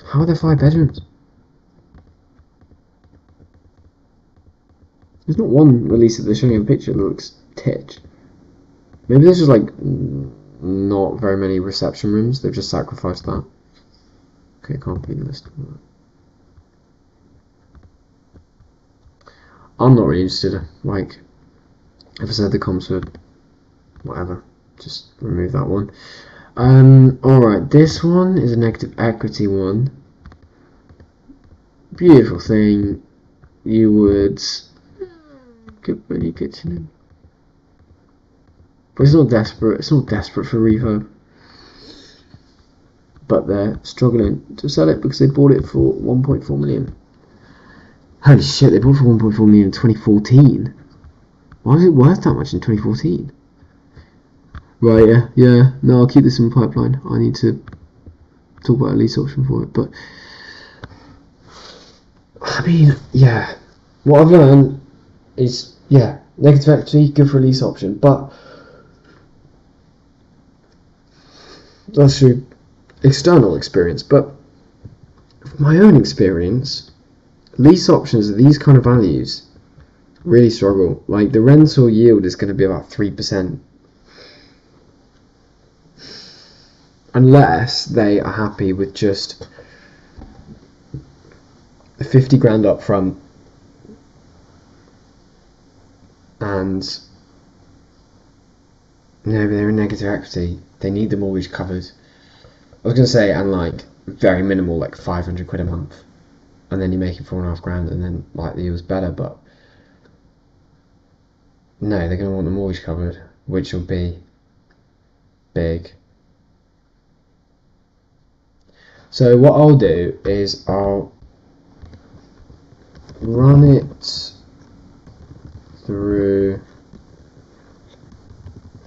How are there 5 bedrooms? There's not one release that they're showing a picture that looks titch. Maybe there's just like not very many reception rooms. They've just sacrificed that. Okay, can't be listed. I'm not really interested. Like, if I said the comps were whatever, just remove that one. Alright, this one is a negative equity one. Beautiful thing. You would get any kitchen in. But it's not desperate. It's not desperate for refurb. But they're struggling to sell it because they bought it for 1.4 million. Holy shit, they bought for 1.4 million in 2014. Why was it worth that much in 2014? Right, yeah. No, I'll keep this in the pipeline. I need to talk about a lease option for it. But, I mean, yeah. What I've learned is, yeah, negative equity, good for a lease option. But, that's through external experience. But, from my own experience, lease options at these kind of values really struggle. Like, the rental yield is going to be about 3%. Unless they are happy with just 50 grand up front and, you know, they're in negative equity, they need the mortgage covered. I was going to say, and like very minimal, like 500 quid a month, and then you're making 4.5 grand, and then like the yield's better. But no, they're going to want the mortgage covered, which will be big. So what I'll do is I'll run it through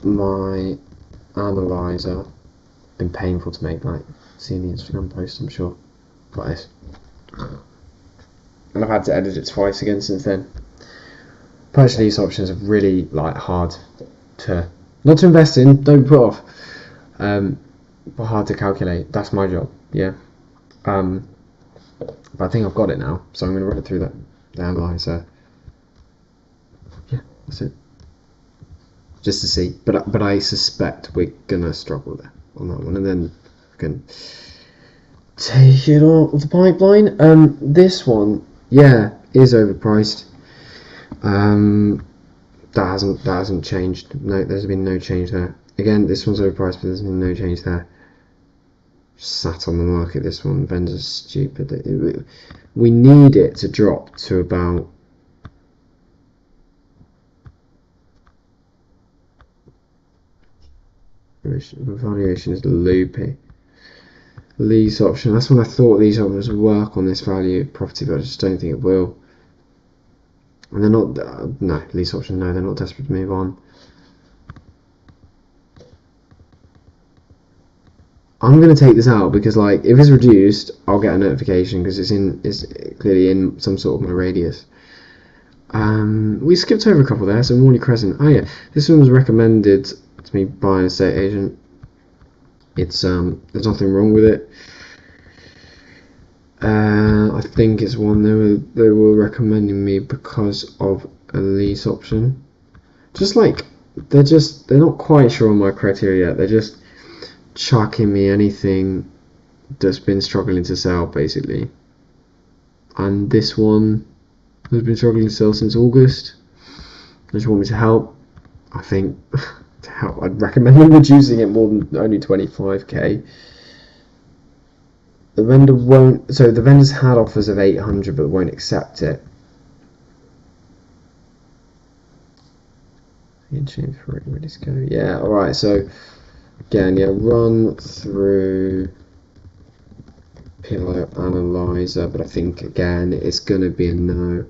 my analyzer. Been painful to make, like seeing the Instagram post, I'm sure, like this. And I've had to edit it twice again since then. Purchase lease options are really like hard to not to invest in, don't put off. But hard to calculate. That's my job, yeah. But I think I've got it now, so I'm going to run it through the analyzer. Yeah, that's it. Just to see, but I suspect we're gonna struggle there on that one, and then we can take it off the pipeline. This one, yeah, is overpriced. That hasn't changed. No, there's been no change there. Again, this one's overpriced, but there's been no change there. Sat on the market. This one, vendor's stupid. We need it to drop to about. Valuation is loopy. Lease option. That's when I thought these options would work on this value property, but I just don't think it will. And they're not. No, lease option. No, they're not desperate to move on. I'm gonna take this out because, like, if it's reduced, I'll get a notification because it's clearly in some sort of my radius. We skipped over a couple there. So Morley Crescent. Oh yeah, this one was recommended to me by an estate agent. It's there's nothing wrong with it. I think it's one they were recommending me because of a lease option. Just like they're not quite sure on my criteria yet. They're just chucking me anything that's been struggling to sell, basically. And this one has been struggling to sell since August. They just want me to help. I think to help, I'd recommend them reducing it more than only 25k. The vendor won't. So the vendor's had offers of 800, but won't accept it. Ready to go. Yeah. All right. So again, yeah, run through Pillow Analyzer, but I think again it's going to be a no.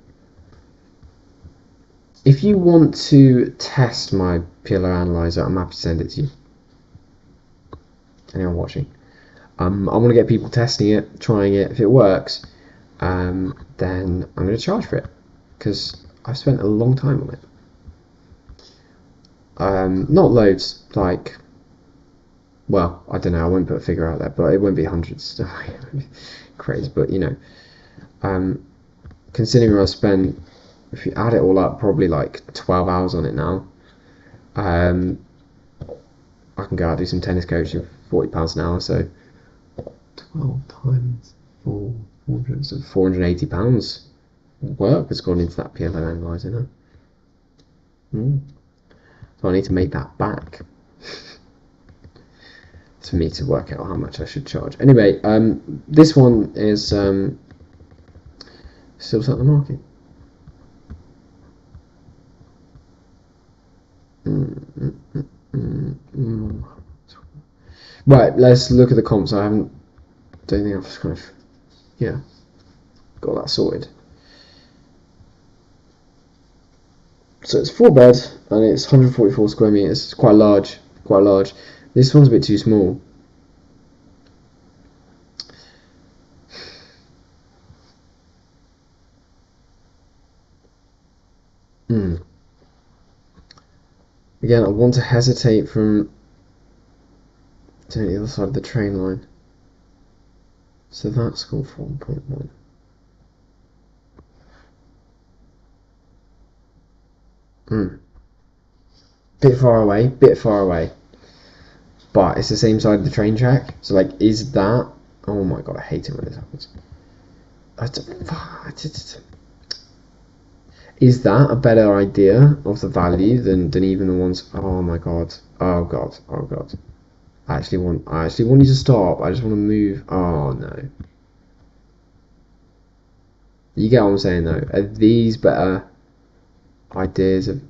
If you want to test my Pillow Analyzer, I'm happy to send it to you. Anyone watching? I want to get people testing it, trying it. If it works, then I'm going to charge for it because I've spent a long time on it. Not loads, like, well, I don't know, I won't put a figure out there, but it won't be hundreds. Crazy, but you know, considering I spent, if you add it all up, probably like 12 hours on it now. I can go out and do some tennis coaching for £40 an hour, so 12 times 4, so £480 work has gone into that PLO analyzer now. So I need to make that back for me to work out how much I should charge. Anyway, this one is still set on the market. Right, let's look at the comps. Don't think I've kind of, got that sorted. So it's 4 bed and it's 144 square meters. It's quite large, This one's a bit too small. Again, I want to hesitate from doing the other side of the train line. So that's called 4.1. Bit far away. But it's the same side of the train track. So, like, is that... Oh my god, I hate it when this happens. Is that a better idea of the value than even the ones... Oh my god. Oh god. I actually want you to stop. I just want to move. Oh no. You get what I'm saying though. Are these better ideas of...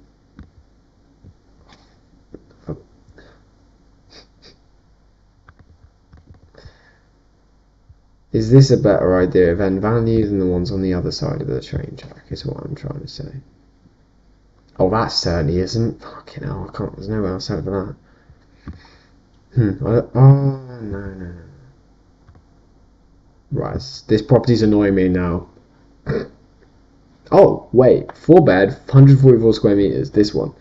Is this a better idea of end value than the ones on the other side of the train track, is what I'm trying to say. Oh, that certainly isn't. Fucking hell, I can't, there's nowhere else out of that. Oh, no. Right, this property's annoying me now. Oh, wait, 4 bed, 144 square meters, this one.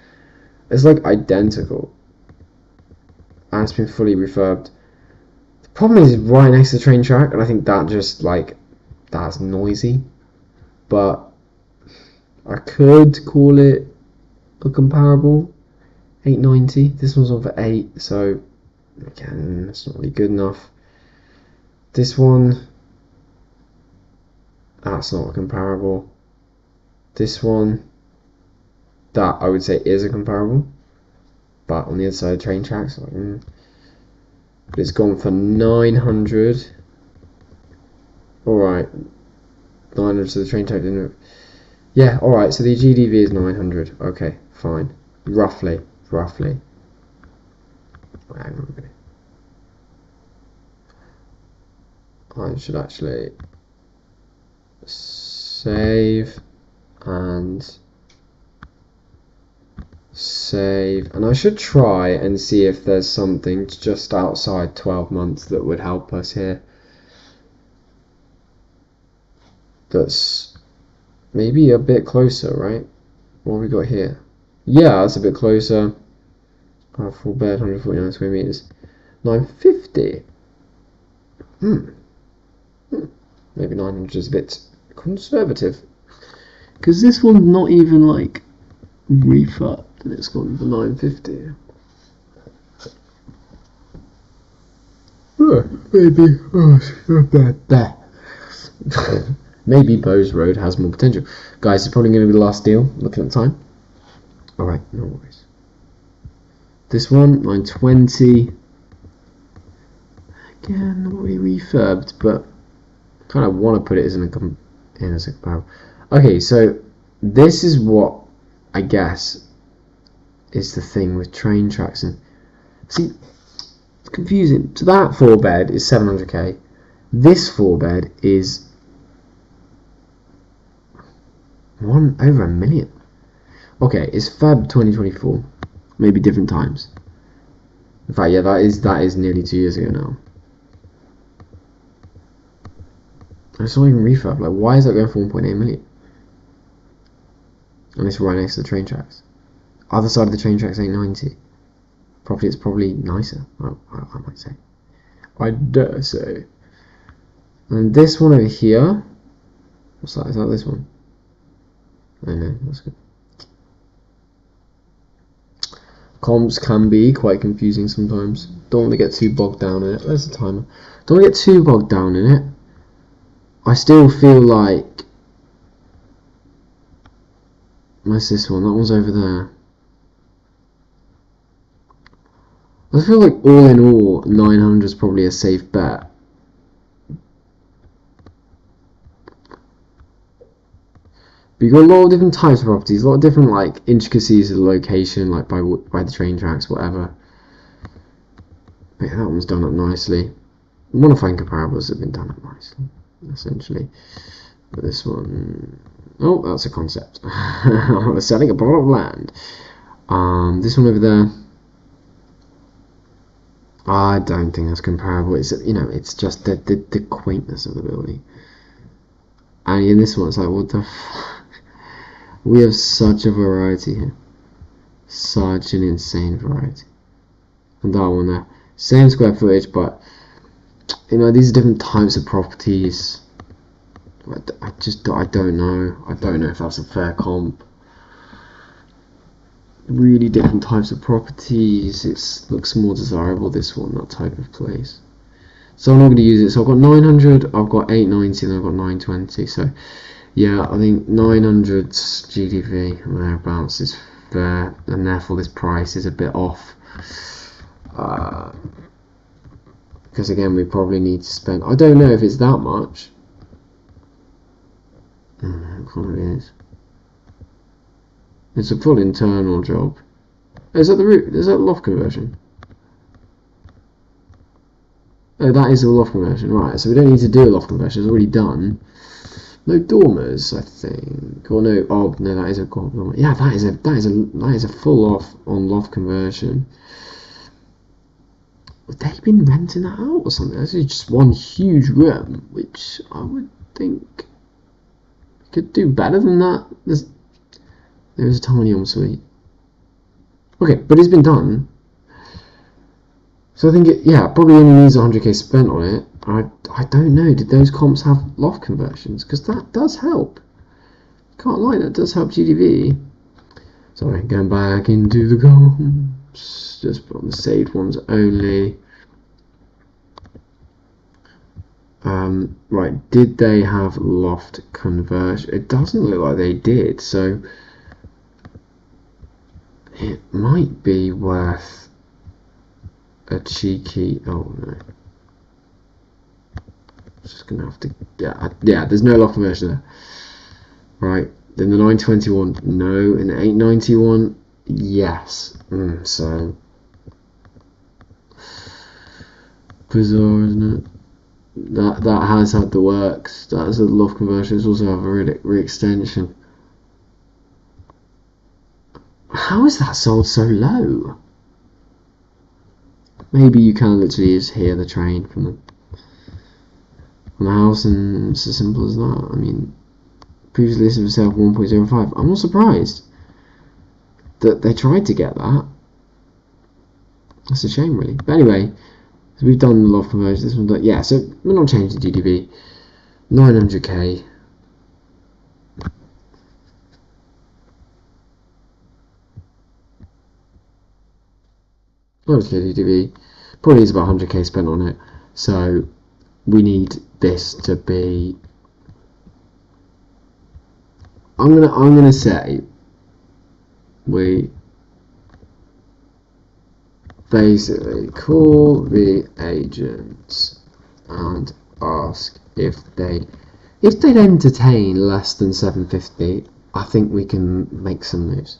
It's like identical. And it's been fully refurbed. The problem is right next to the train track, and I think that just, like, that's noisy. But I could call it a comparable. 890. This one's on for 8, so again, that's not really good enough. This one, that's not a comparable. This one, that I would say is a comparable. But on the other side of train tracks, like, but it's gone for 900. Alright, 900, so the train track didn't. Yeah, alright, so the GDV is 900. Okay, fine. Roughly. Hang on a minute. I should actually save and I should try and see if there's something just outside 12 months that would help us here. That's maybe a bit closer, right? What have we got here? Yeah, that's a bit closer. Full bed, 149 square meters. 950. Maybe 900 is a bit conservative. Because this one's not even like refurbed and it's gone for 950. Maybe Bowes Road has more potential. Guys, it's probably going to be the last deal, looking at the time. Alright, no worries. This one, 920. Again, not really refurbed, but I kind of want to put it as a comparable. Okay, so this is what I guess is the thing with train tracks. And see, it's confusing. So that 4-bed is 700k. This 4-bed is over $1 million. Okay, it's Feb 2024. Maybe different times. In fact, yeah, that is nearly 2 years ago now. It's not even refurb. Like, why is that going for 1.8 million? And it's right next to the train tracks. Other side of the train tracks ain't 90. Property is probably nicer. I might say. I dare say. And this one over here. What's that? Is that this one? I know. That's good. Comps can be quite confusing sometimes. Don't want to get too bogged down in it. There's the timer. Don't want to get too bogged down in it. I still feel like... Where's this one? That one's over there. I feel like all in all, 900 is probably a safe bet. But you've got a lot of different types of properties, a lot of different like intricacies of the location, like by the train tracks, whatever. But yeah, that one's done up nicely. Modifying comparables have been done up nicely, essentially. But this one, oh, that's a concept. We're selling a plot of land. This one over there, I don't think that's comparable. It's, you know, it's just the quaintness of the building. And in this one, it's like, what the f. We have such a variety here. Such an insane variety. And that one there. Same square footage, but, you know, these are different types of properties. I don't know. I don't know if that's a fair comp. Really different types of properties. It looks more desirable, this one, that type of place. So I'm not going to use it. So I've got 900, I've got 890, and I've got 920. So yeah, I think 900's GDV or thereabouts is fair, and therefore this price is a bit off. Because again, we probably need to spend. I don't know if it's that much. It probably is. It's a full internal job. Is that the roof? Is that loft conversion? Oh, that is a loft conversion, right? So we don't need to do a loft conversion. It's already done. No dormers, I think. Or no? Oh no, that is a dormer. Yeah, that is a full off on loft conversion. Have they been renting that out or something? This is just one huge room, which I would think could do better than that. There's a tiny ensuite. Okay, but it's been done. So I think probably only needs 100k spent on it. I don't know, did those comps have loft conversions? Because that does help. Can't lie, that does help GDV. Sorry, going back into the comps. Just put on the saved ones only. Right, did they have loft conversion? It doesn't look like they did, so It might be worth a cheeky. Oh no. Just gonna have to. Yeah. There's no loft conversion there. Right. Then the 921. No. And the 891. Yes. So bizarre, isn't it? That has had the works. That has a loft conversion. It's also have a re-extension. How is that sold so low? Maybe you can literally just hear the train from the house, and it's as simple as that. I mean, previously listed for sale for 1.05. I'm not surprised that they tried to get that. That's a shame, really. But anyway, so we've done the loft conversion. This one's yeah. So we're not changing the GDP. 900k. Obviously, GDP probably is about 100k spent on it. So we need this to be. I'm gonna say we basically call the agents and ask if they'd entertain less than 750. I think we can make some moves.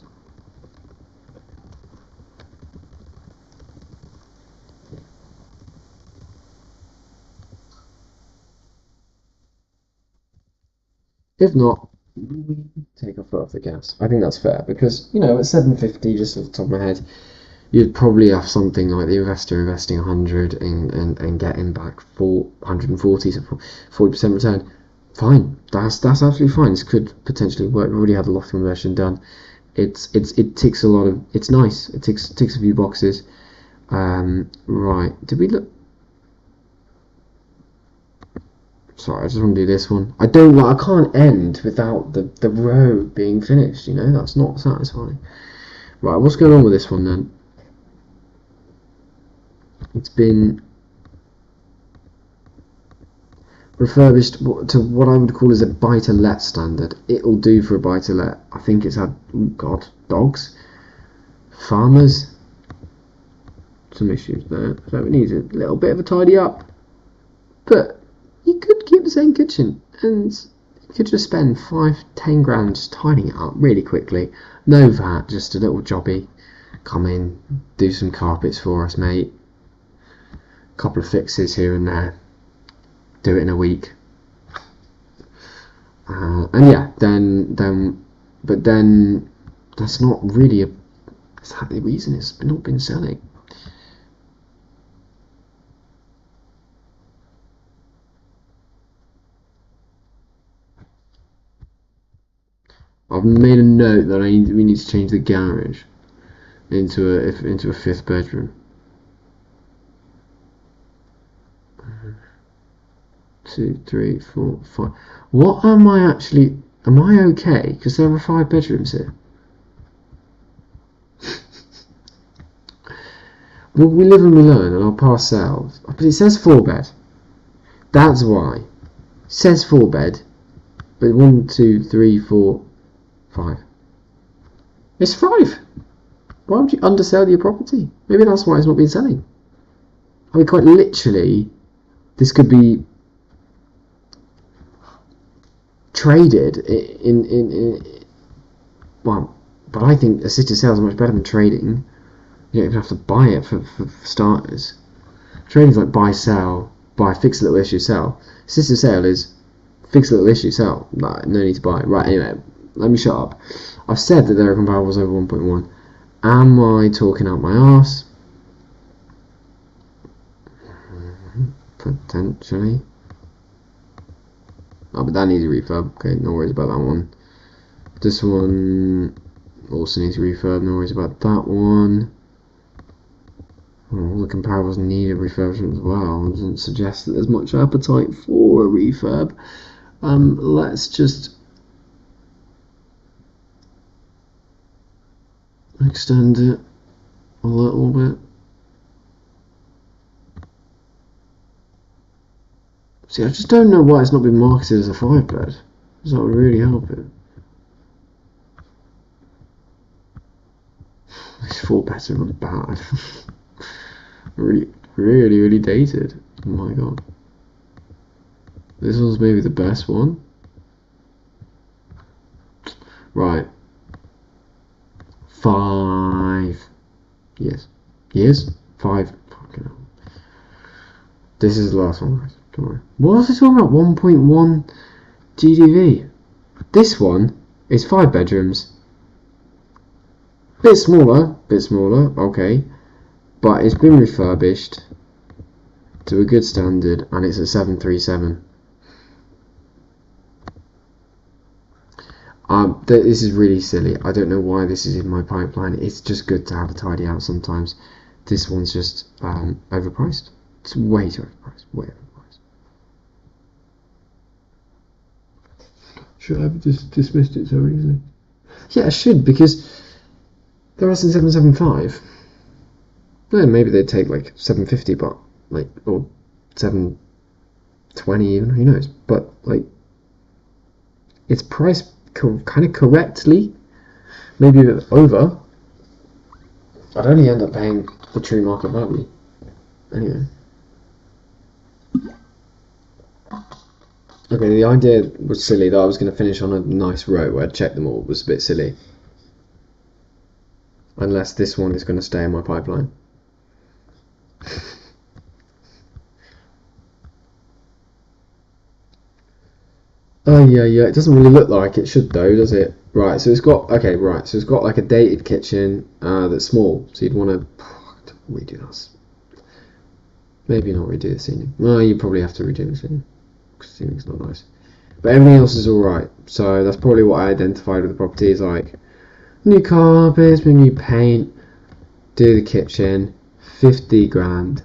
If not, we take our foot off the gas. I think that's fair because, you know, at 750, just off the top of my head, you'd probably have something like the investor investing 100 and getting back 140, so 40% return. Fine, that's absolutely fine. This could potentially work. We've already had the loft conversion done. It ticks a lot of. It's nice. It ticks a few boxes. Right. Did we look? Sorry, I just want to do this one. I can't end without the row being finished, you know, that's not satisfying. Right, what's going on with this one then? It's been refurbished to what I would call as a buy-to-let standard. It'll do for a buy-to-let. I think it's had, dogs, farmers, some issues there, so it needs a little bit of a tidy up. But you could keep the same kitchen and you could just spend 5-10 grand just tidying it up really quickly. No VAT, just a little jobby. Come in, do some carpets for us, mate. Couple of fixes here and there. Do it in a week. And yeah, but then that's not really that's the reason it's not been selling. I've made a note that we need to change the garage into a fifth bedroom. 2, 3, 4, 5. What am I actually? Am I okay? Because there are 5 bedrooms here. Well, we live and we learn, and I'll pass sales. But it says 4 bed. That's why. It says 4 bed, but 1, 2, 3, 4, 5. It's 5. Why would you undersell your property? Maybe that's why it's not been selling. I mean, quite literally, this could be traded in well, but I think assisted sales are much better than trading. You don't even have to buy it for starters. Trading's like buy, sell, buy, fix a little issue, sell. Assisted sale is fix a little issue, sell. No need to buy. Right, anyway, let me shut up. I've said that there are comparables over 1.1. Am I talking out my arse? Potentially. Oh, but that needs a refurb. Okay, no worries about that one. This one also needs a refurb. No worries about that one. All the comparables need a refurbishment as well. It doesn't suggest that there's much appetite for a refurb. Let's just extend it a little bit. See, I just don't know why it's not been marketed as a 5 bed. Because that would really help it. This 4-bedroom was bad. really dated. Oh my god. This one's maybe the best one. Right. 5 years. 5. Fucking hell. This is the last one, guys. Don't worry. What was I talking about? 1.1 GDV. This one is 5 bedrooms. Bit smaller, okay. But it's been refurbished to a good standard, and it's a 737. This is really silly. I don't know why this is in my pipeline. It's just good to have a tidy out sometimes. This one's just overpriced. It's way too overpriced. Way overpriced. Should I have just dismissed it so easily? Yeah, I should, because they're asking 775. Then maybe they'd take like 750, but like, or 720 even. Who knows? But like, it's priced kind of correctly, maybe a bit over. I'd only end up paying the true market value. Anyway. Okay, the idea was silly that I was going to finish on a nice row where I'd check them all. It was a bit silly. Unless this one is going to stay in my pipeline. Oh yeah, it doesn't really look like it should though, does it? Right, so it's got, okay, right, so it's got like a dated kitchen that's small, so you'd want to redo that. Maybe not redo the ceiling. Well, you probably have to redo the ceiling, because the ceiling's not nice. But everything else is alright, so that's probably what I identified with the property, is like, new carpets, new paint, do the kitchen, 50 grand.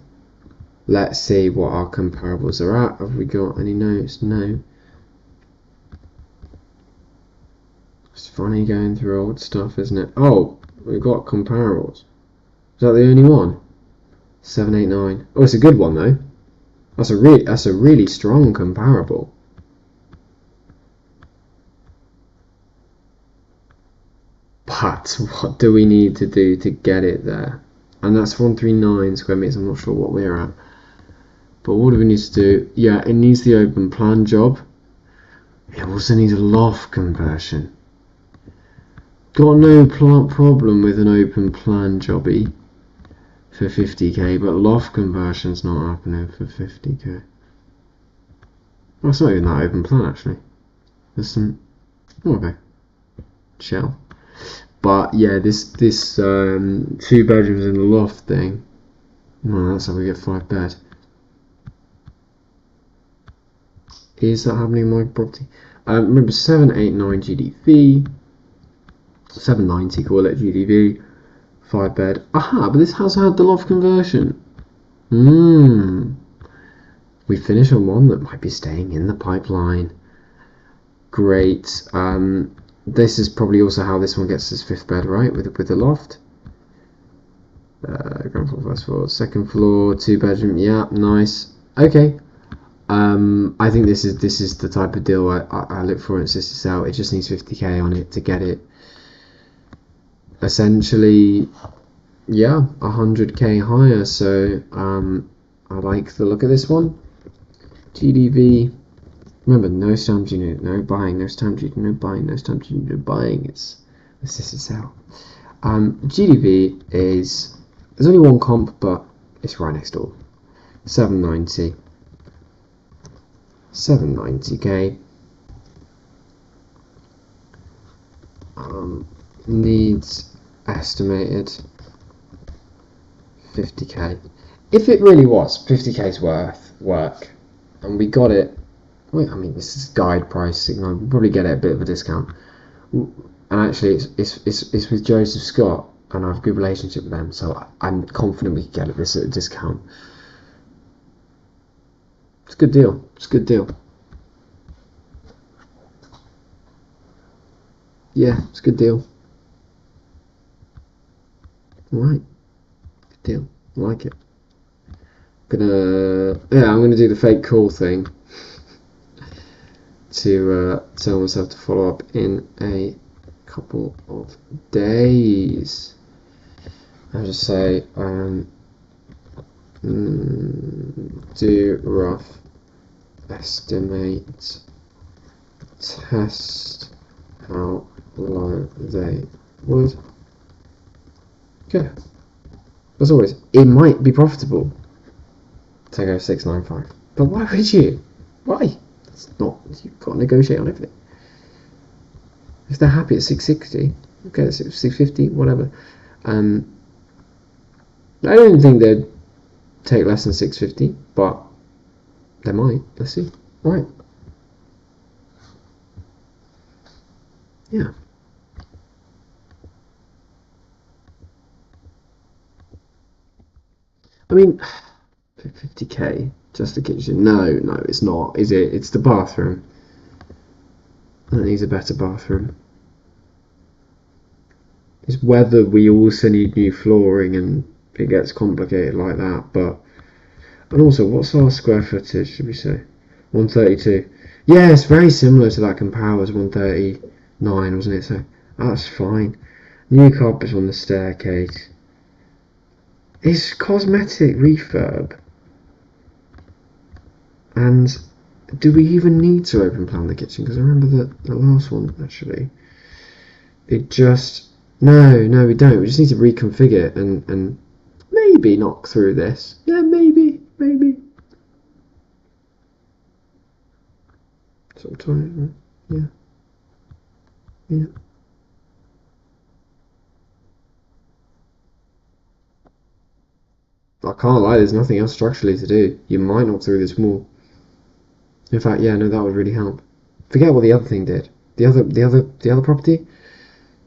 Let's see what our comparables are at. Have we got any notes? No. It's funny going through old stuff, isn't it? Oh, we've got comparables. Is that the only one? 789. Oh, it's a good one though. That's a really strong comparable. But what do we need to do to get it there? And that's 139 square meters. I'm not sure what we're at. But what do we need to do? Yeah, it needs the open plan job. It also needs a loft conversion. Got no problem with an open plan jobby for 50k, but loft conversion's not happening for 50k. Well, it's not even that open plan actually. There's some. Oh, okay. Shell. But yeah, this 2 bedrooms in the loft thing. Well, that's how we get 5 bed. Is that happening in my property? Remember 789 GDV. 790, call it GDV, 5 bed. Aha, but this has had the loft conversion. We finish on one that might be staying in the pipeline. Great. This is probably also how this one gets its 5th bed, right? With the loft. Ground floor, first floor, second floor, 2 bedroom. Yeah, nice. Okay. I think this is the type of deal I look for in Sister Cell. It just needs 50k on it to get it. Essentially, yeah, 100k higher. So I like the look of this one. GDV. Remember, no stamp duty, no buying, no stamp duty, no buying, no stamp duty, no buying. It's Sister Cell. GDV is, there's only one comp, but it's right next door. 790. 790k. Needs estimated 50k. If it really was 50k's worth work, and we got it, I mean this is guide price, we'll probably get it a bit of a discount. And actually, it's with Joseph Scott, and I have a good relationship with them, so I'm confident we can get this at a discount. It's a good deal. It's a good deal. Yeah, it's a good deal. Alright. Good deal. I like it. I'm gonna do the fake call thing to tell myself to follow up in a couple of days. I'll just say do rough estimate test how low they would go. As always, it might be profitable to go 695, but why would you? Why? It's not. You've got to negotiate on everything. If they're happy at 660, okay, 650, whatever. I don't think they'd take less than 650, but they might. Let's see. All right. Yeah. I mean, 50k, just the kitchen. No, it's not, is it? It's the bathroom. And it needs a better bathroom. It's whether we also need new flooring and it gets complicated like that, but... And also, what's our square footage, should we say? 132. Yeah, it's very similar to that Compowers 139, wasn't it? So, that's fine. New carpets on the staircase. It's cosmetic refurb. And do we even need to open plan the kitchen? Because I remember that the last one, actually, it just... No, we don't. We just need to reconfigure it and maybe knock through this. Yeah, maybe. Sometimes, yeah. I can't lie, there's nothing else structurally to do. You might knock through this wall. In fact, yeah, no, that would really help. Forget what the other thing did. The other property?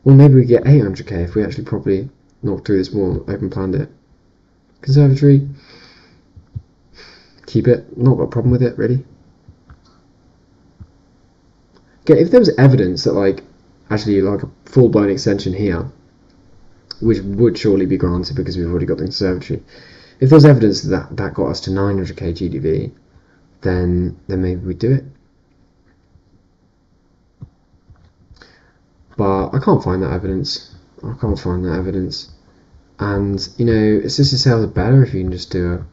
Well, maybe we get 800k if we actually properly knocked through this wall, open planned it. Conservatory, keep it. Not got a problem with it, really. Okay, if there was evidence that, like, actually, like, a full-blown extension here, which would surely be granted because we've already got the conservatory, if there was evidence that that got us to 900k GDV, then maybe we'd do it. But I can't find that evidence. And, you know, assisted sales are better if you can just do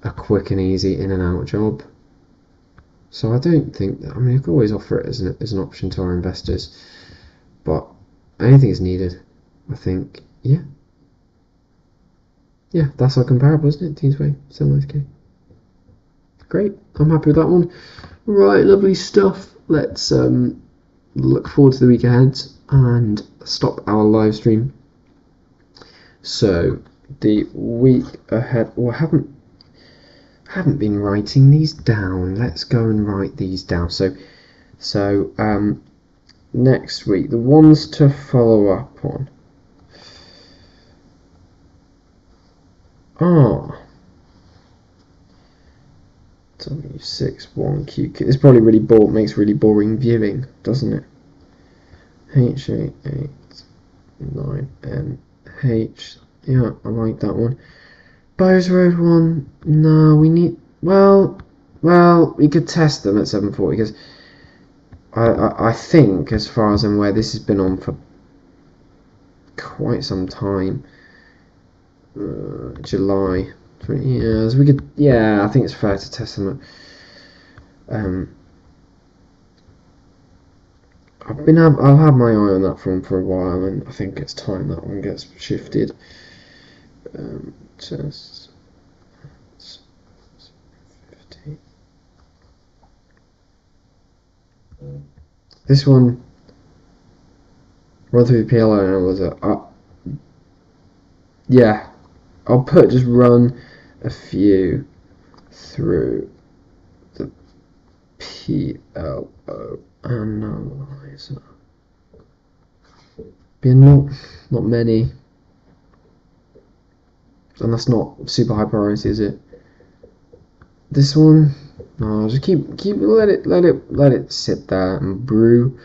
a quick and easy in and out job. So I don't think that, I mean, you can always offer it as an option to our investors, but I don't think it's needed. I think, yeah, that's our comparable, isn't it? Teamsway, 7k. Great, I'm happy with that one. Right, lovely stuff. Let's look forward to the week ahead and stop our live stream. So the week ahead, well, I haven't been writing these down. Let's go and write these down. So next week, the ones to follow up on are W61QQ. This probably makes really boring viewing, doesn't it? H889NH. Yeah, I like that one. Bowes Road one. No, we need. Well, we could test them at 740 because I think, as far as I'm aware, this has been on for quite some time. July 20 years. We could. Yeah, I think it's fair to test them at. I'll have my eye on that one for a while, and I think it's time that one gets shifted. Test 50. This one, run through the PLO analyzer. Yeah, I'll just run a few through the PLO analyzer. Be not many. And that's not super high priority, is it? This one, no, just keep let it sit there and brew.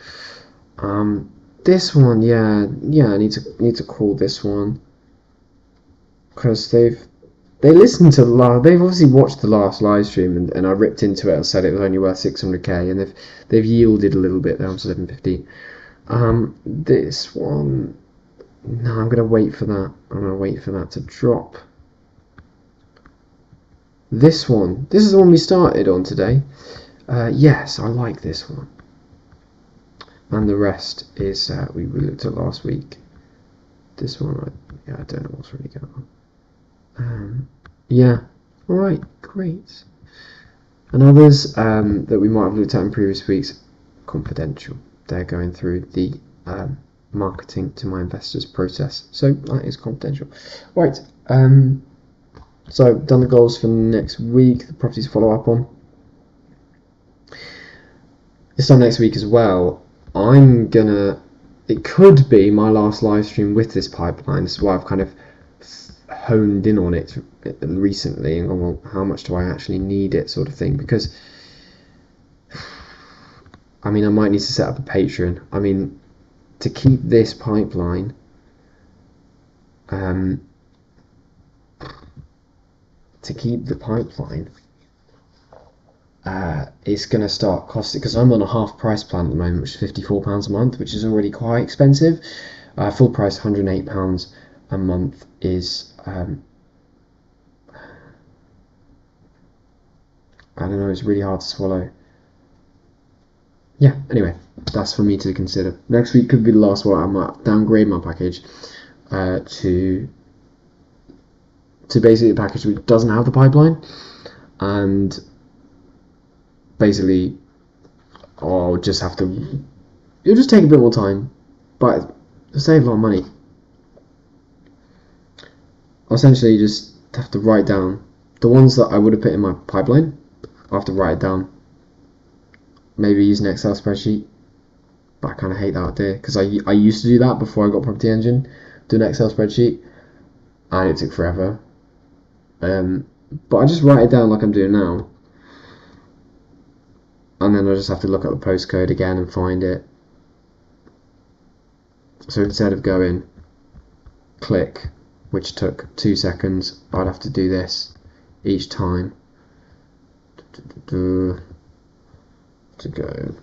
This one, yeah, I need to call this one because they listened to they've obviously watched the last live stream and I ripped into it and said it was only worth 600k and they've yielded a little bit down to 750. This one, No, I'm gonna wait for that. I'm gonna wait for that to drop. This one. This is the one we started on today. Yes, I like this one. And the rest is we looked at last week. This one, I don't know what's really going on. Yeah, all right, great. And others that we might have looked at in previous weeks, confidential. They're going through the marketing to my investors process, so that is confidential. Right. So I've done the goals for next week. The properties follow up on. This time next week as well. It could be my last live stream with this pipeline. This is why I've kind of honed in on it recently and gone, well, how much do I actually need it, sort of thing. Because I mean, I might need to set up a Patreon. I mean, to keep this pipeline, it's going to start costing, because I'm on a half price plan at the moment, which is £54 a month, which is already quite expensive. Full price £108 a month is I don't know, it's really hard to swallow. Yeah, anyway, that's for me to consider. Next week could be the last one. I might downgrade my package to basically a package which doesn't have the pipeline, and basically I'll just have to, it'll just take a bit more time, but it'll save a lot of money. I'll essentially just have to write down the ones that I would have put in my pipeline. I'll have to write it down, maybe use an Excel spreadsheet, but I kind of hate that idea, because I used to do that before I got Property Engine, do an Excel spreadsheet, and it took forever. But I just write it down like I'm doing now, and then I just have to look at the postcode again and find it. So instead of going click, which took 2 seconds, I'd have to do this each time to go.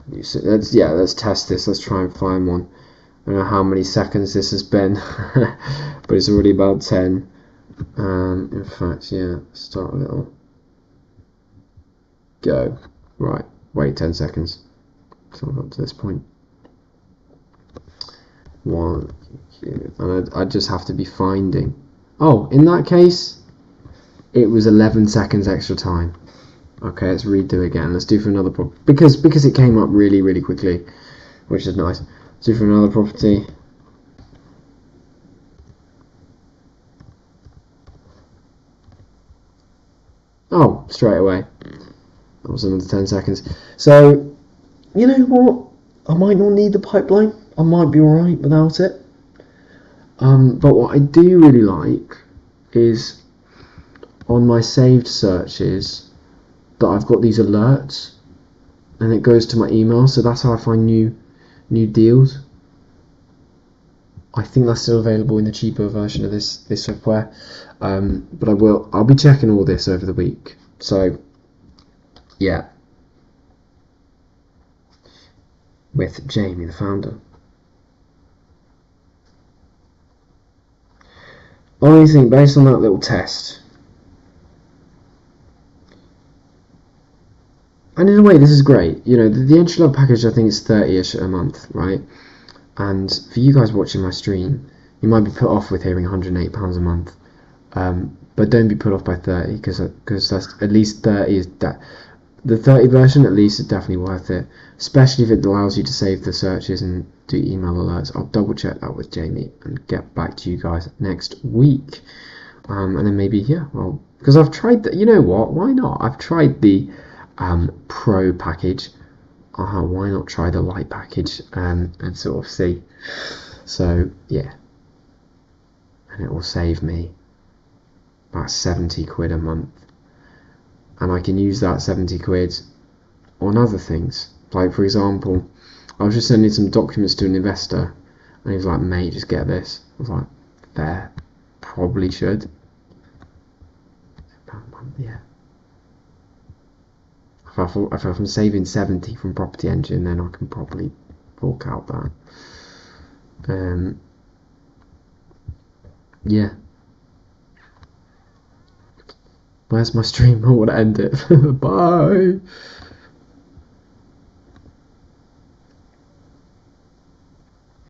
Let's test this. Let's try and find one. I don't know how many seconds this has been, but it's already about 10. In fact, yeah, start a little. Go. Right, wait 10 seconds. So I've got to this point. 1, and I just have to be finding. Oh, in that case, it was 11 seconds extra time. Okay, let's redo again. Let's do for another property, because it came up really, really quickly, which is nice. Let's do for another property. Oh, straight away. That was another 10 seconds. So, you know what? I might not need the pipeline. I might be alright without it. But what I do really like is on my saved searches that I've got these alerts, and it goes to my email. So that's how I find new deals. I think that's still available in the cheaper version of this software. But I'll be checking all this over the week. So yeah, with Jamie, the founder. I think based on that little test, and in a way this is great. You know, the entry level package I think is 30ish a month, right? And for you guys watching my stream, you might be put off with hearing £108 a month, but don't be put off by 30, because that's at least 30 is that. The 30 version at least is definitely worth it, especially if it allows you to save the searches and do email alerts. I'll double check that with Jamie and get back to you guys next week. And then maybe, well, because I've tried that, you know what, why not? I've tried the Pro package. Why not try the light package and sort of see? So yeah, and it will save me about 70 quid a month, and I can use that 70 quid on other things. Like, for example, I was just sending some documents to an investor, and he was like, mate, just get this. I was like, fair, probably should. Yeah. If I'm saving 70 from Property Engine, then I can probably fork out that. Yeah. Where's my stream? I want to end it. Bye.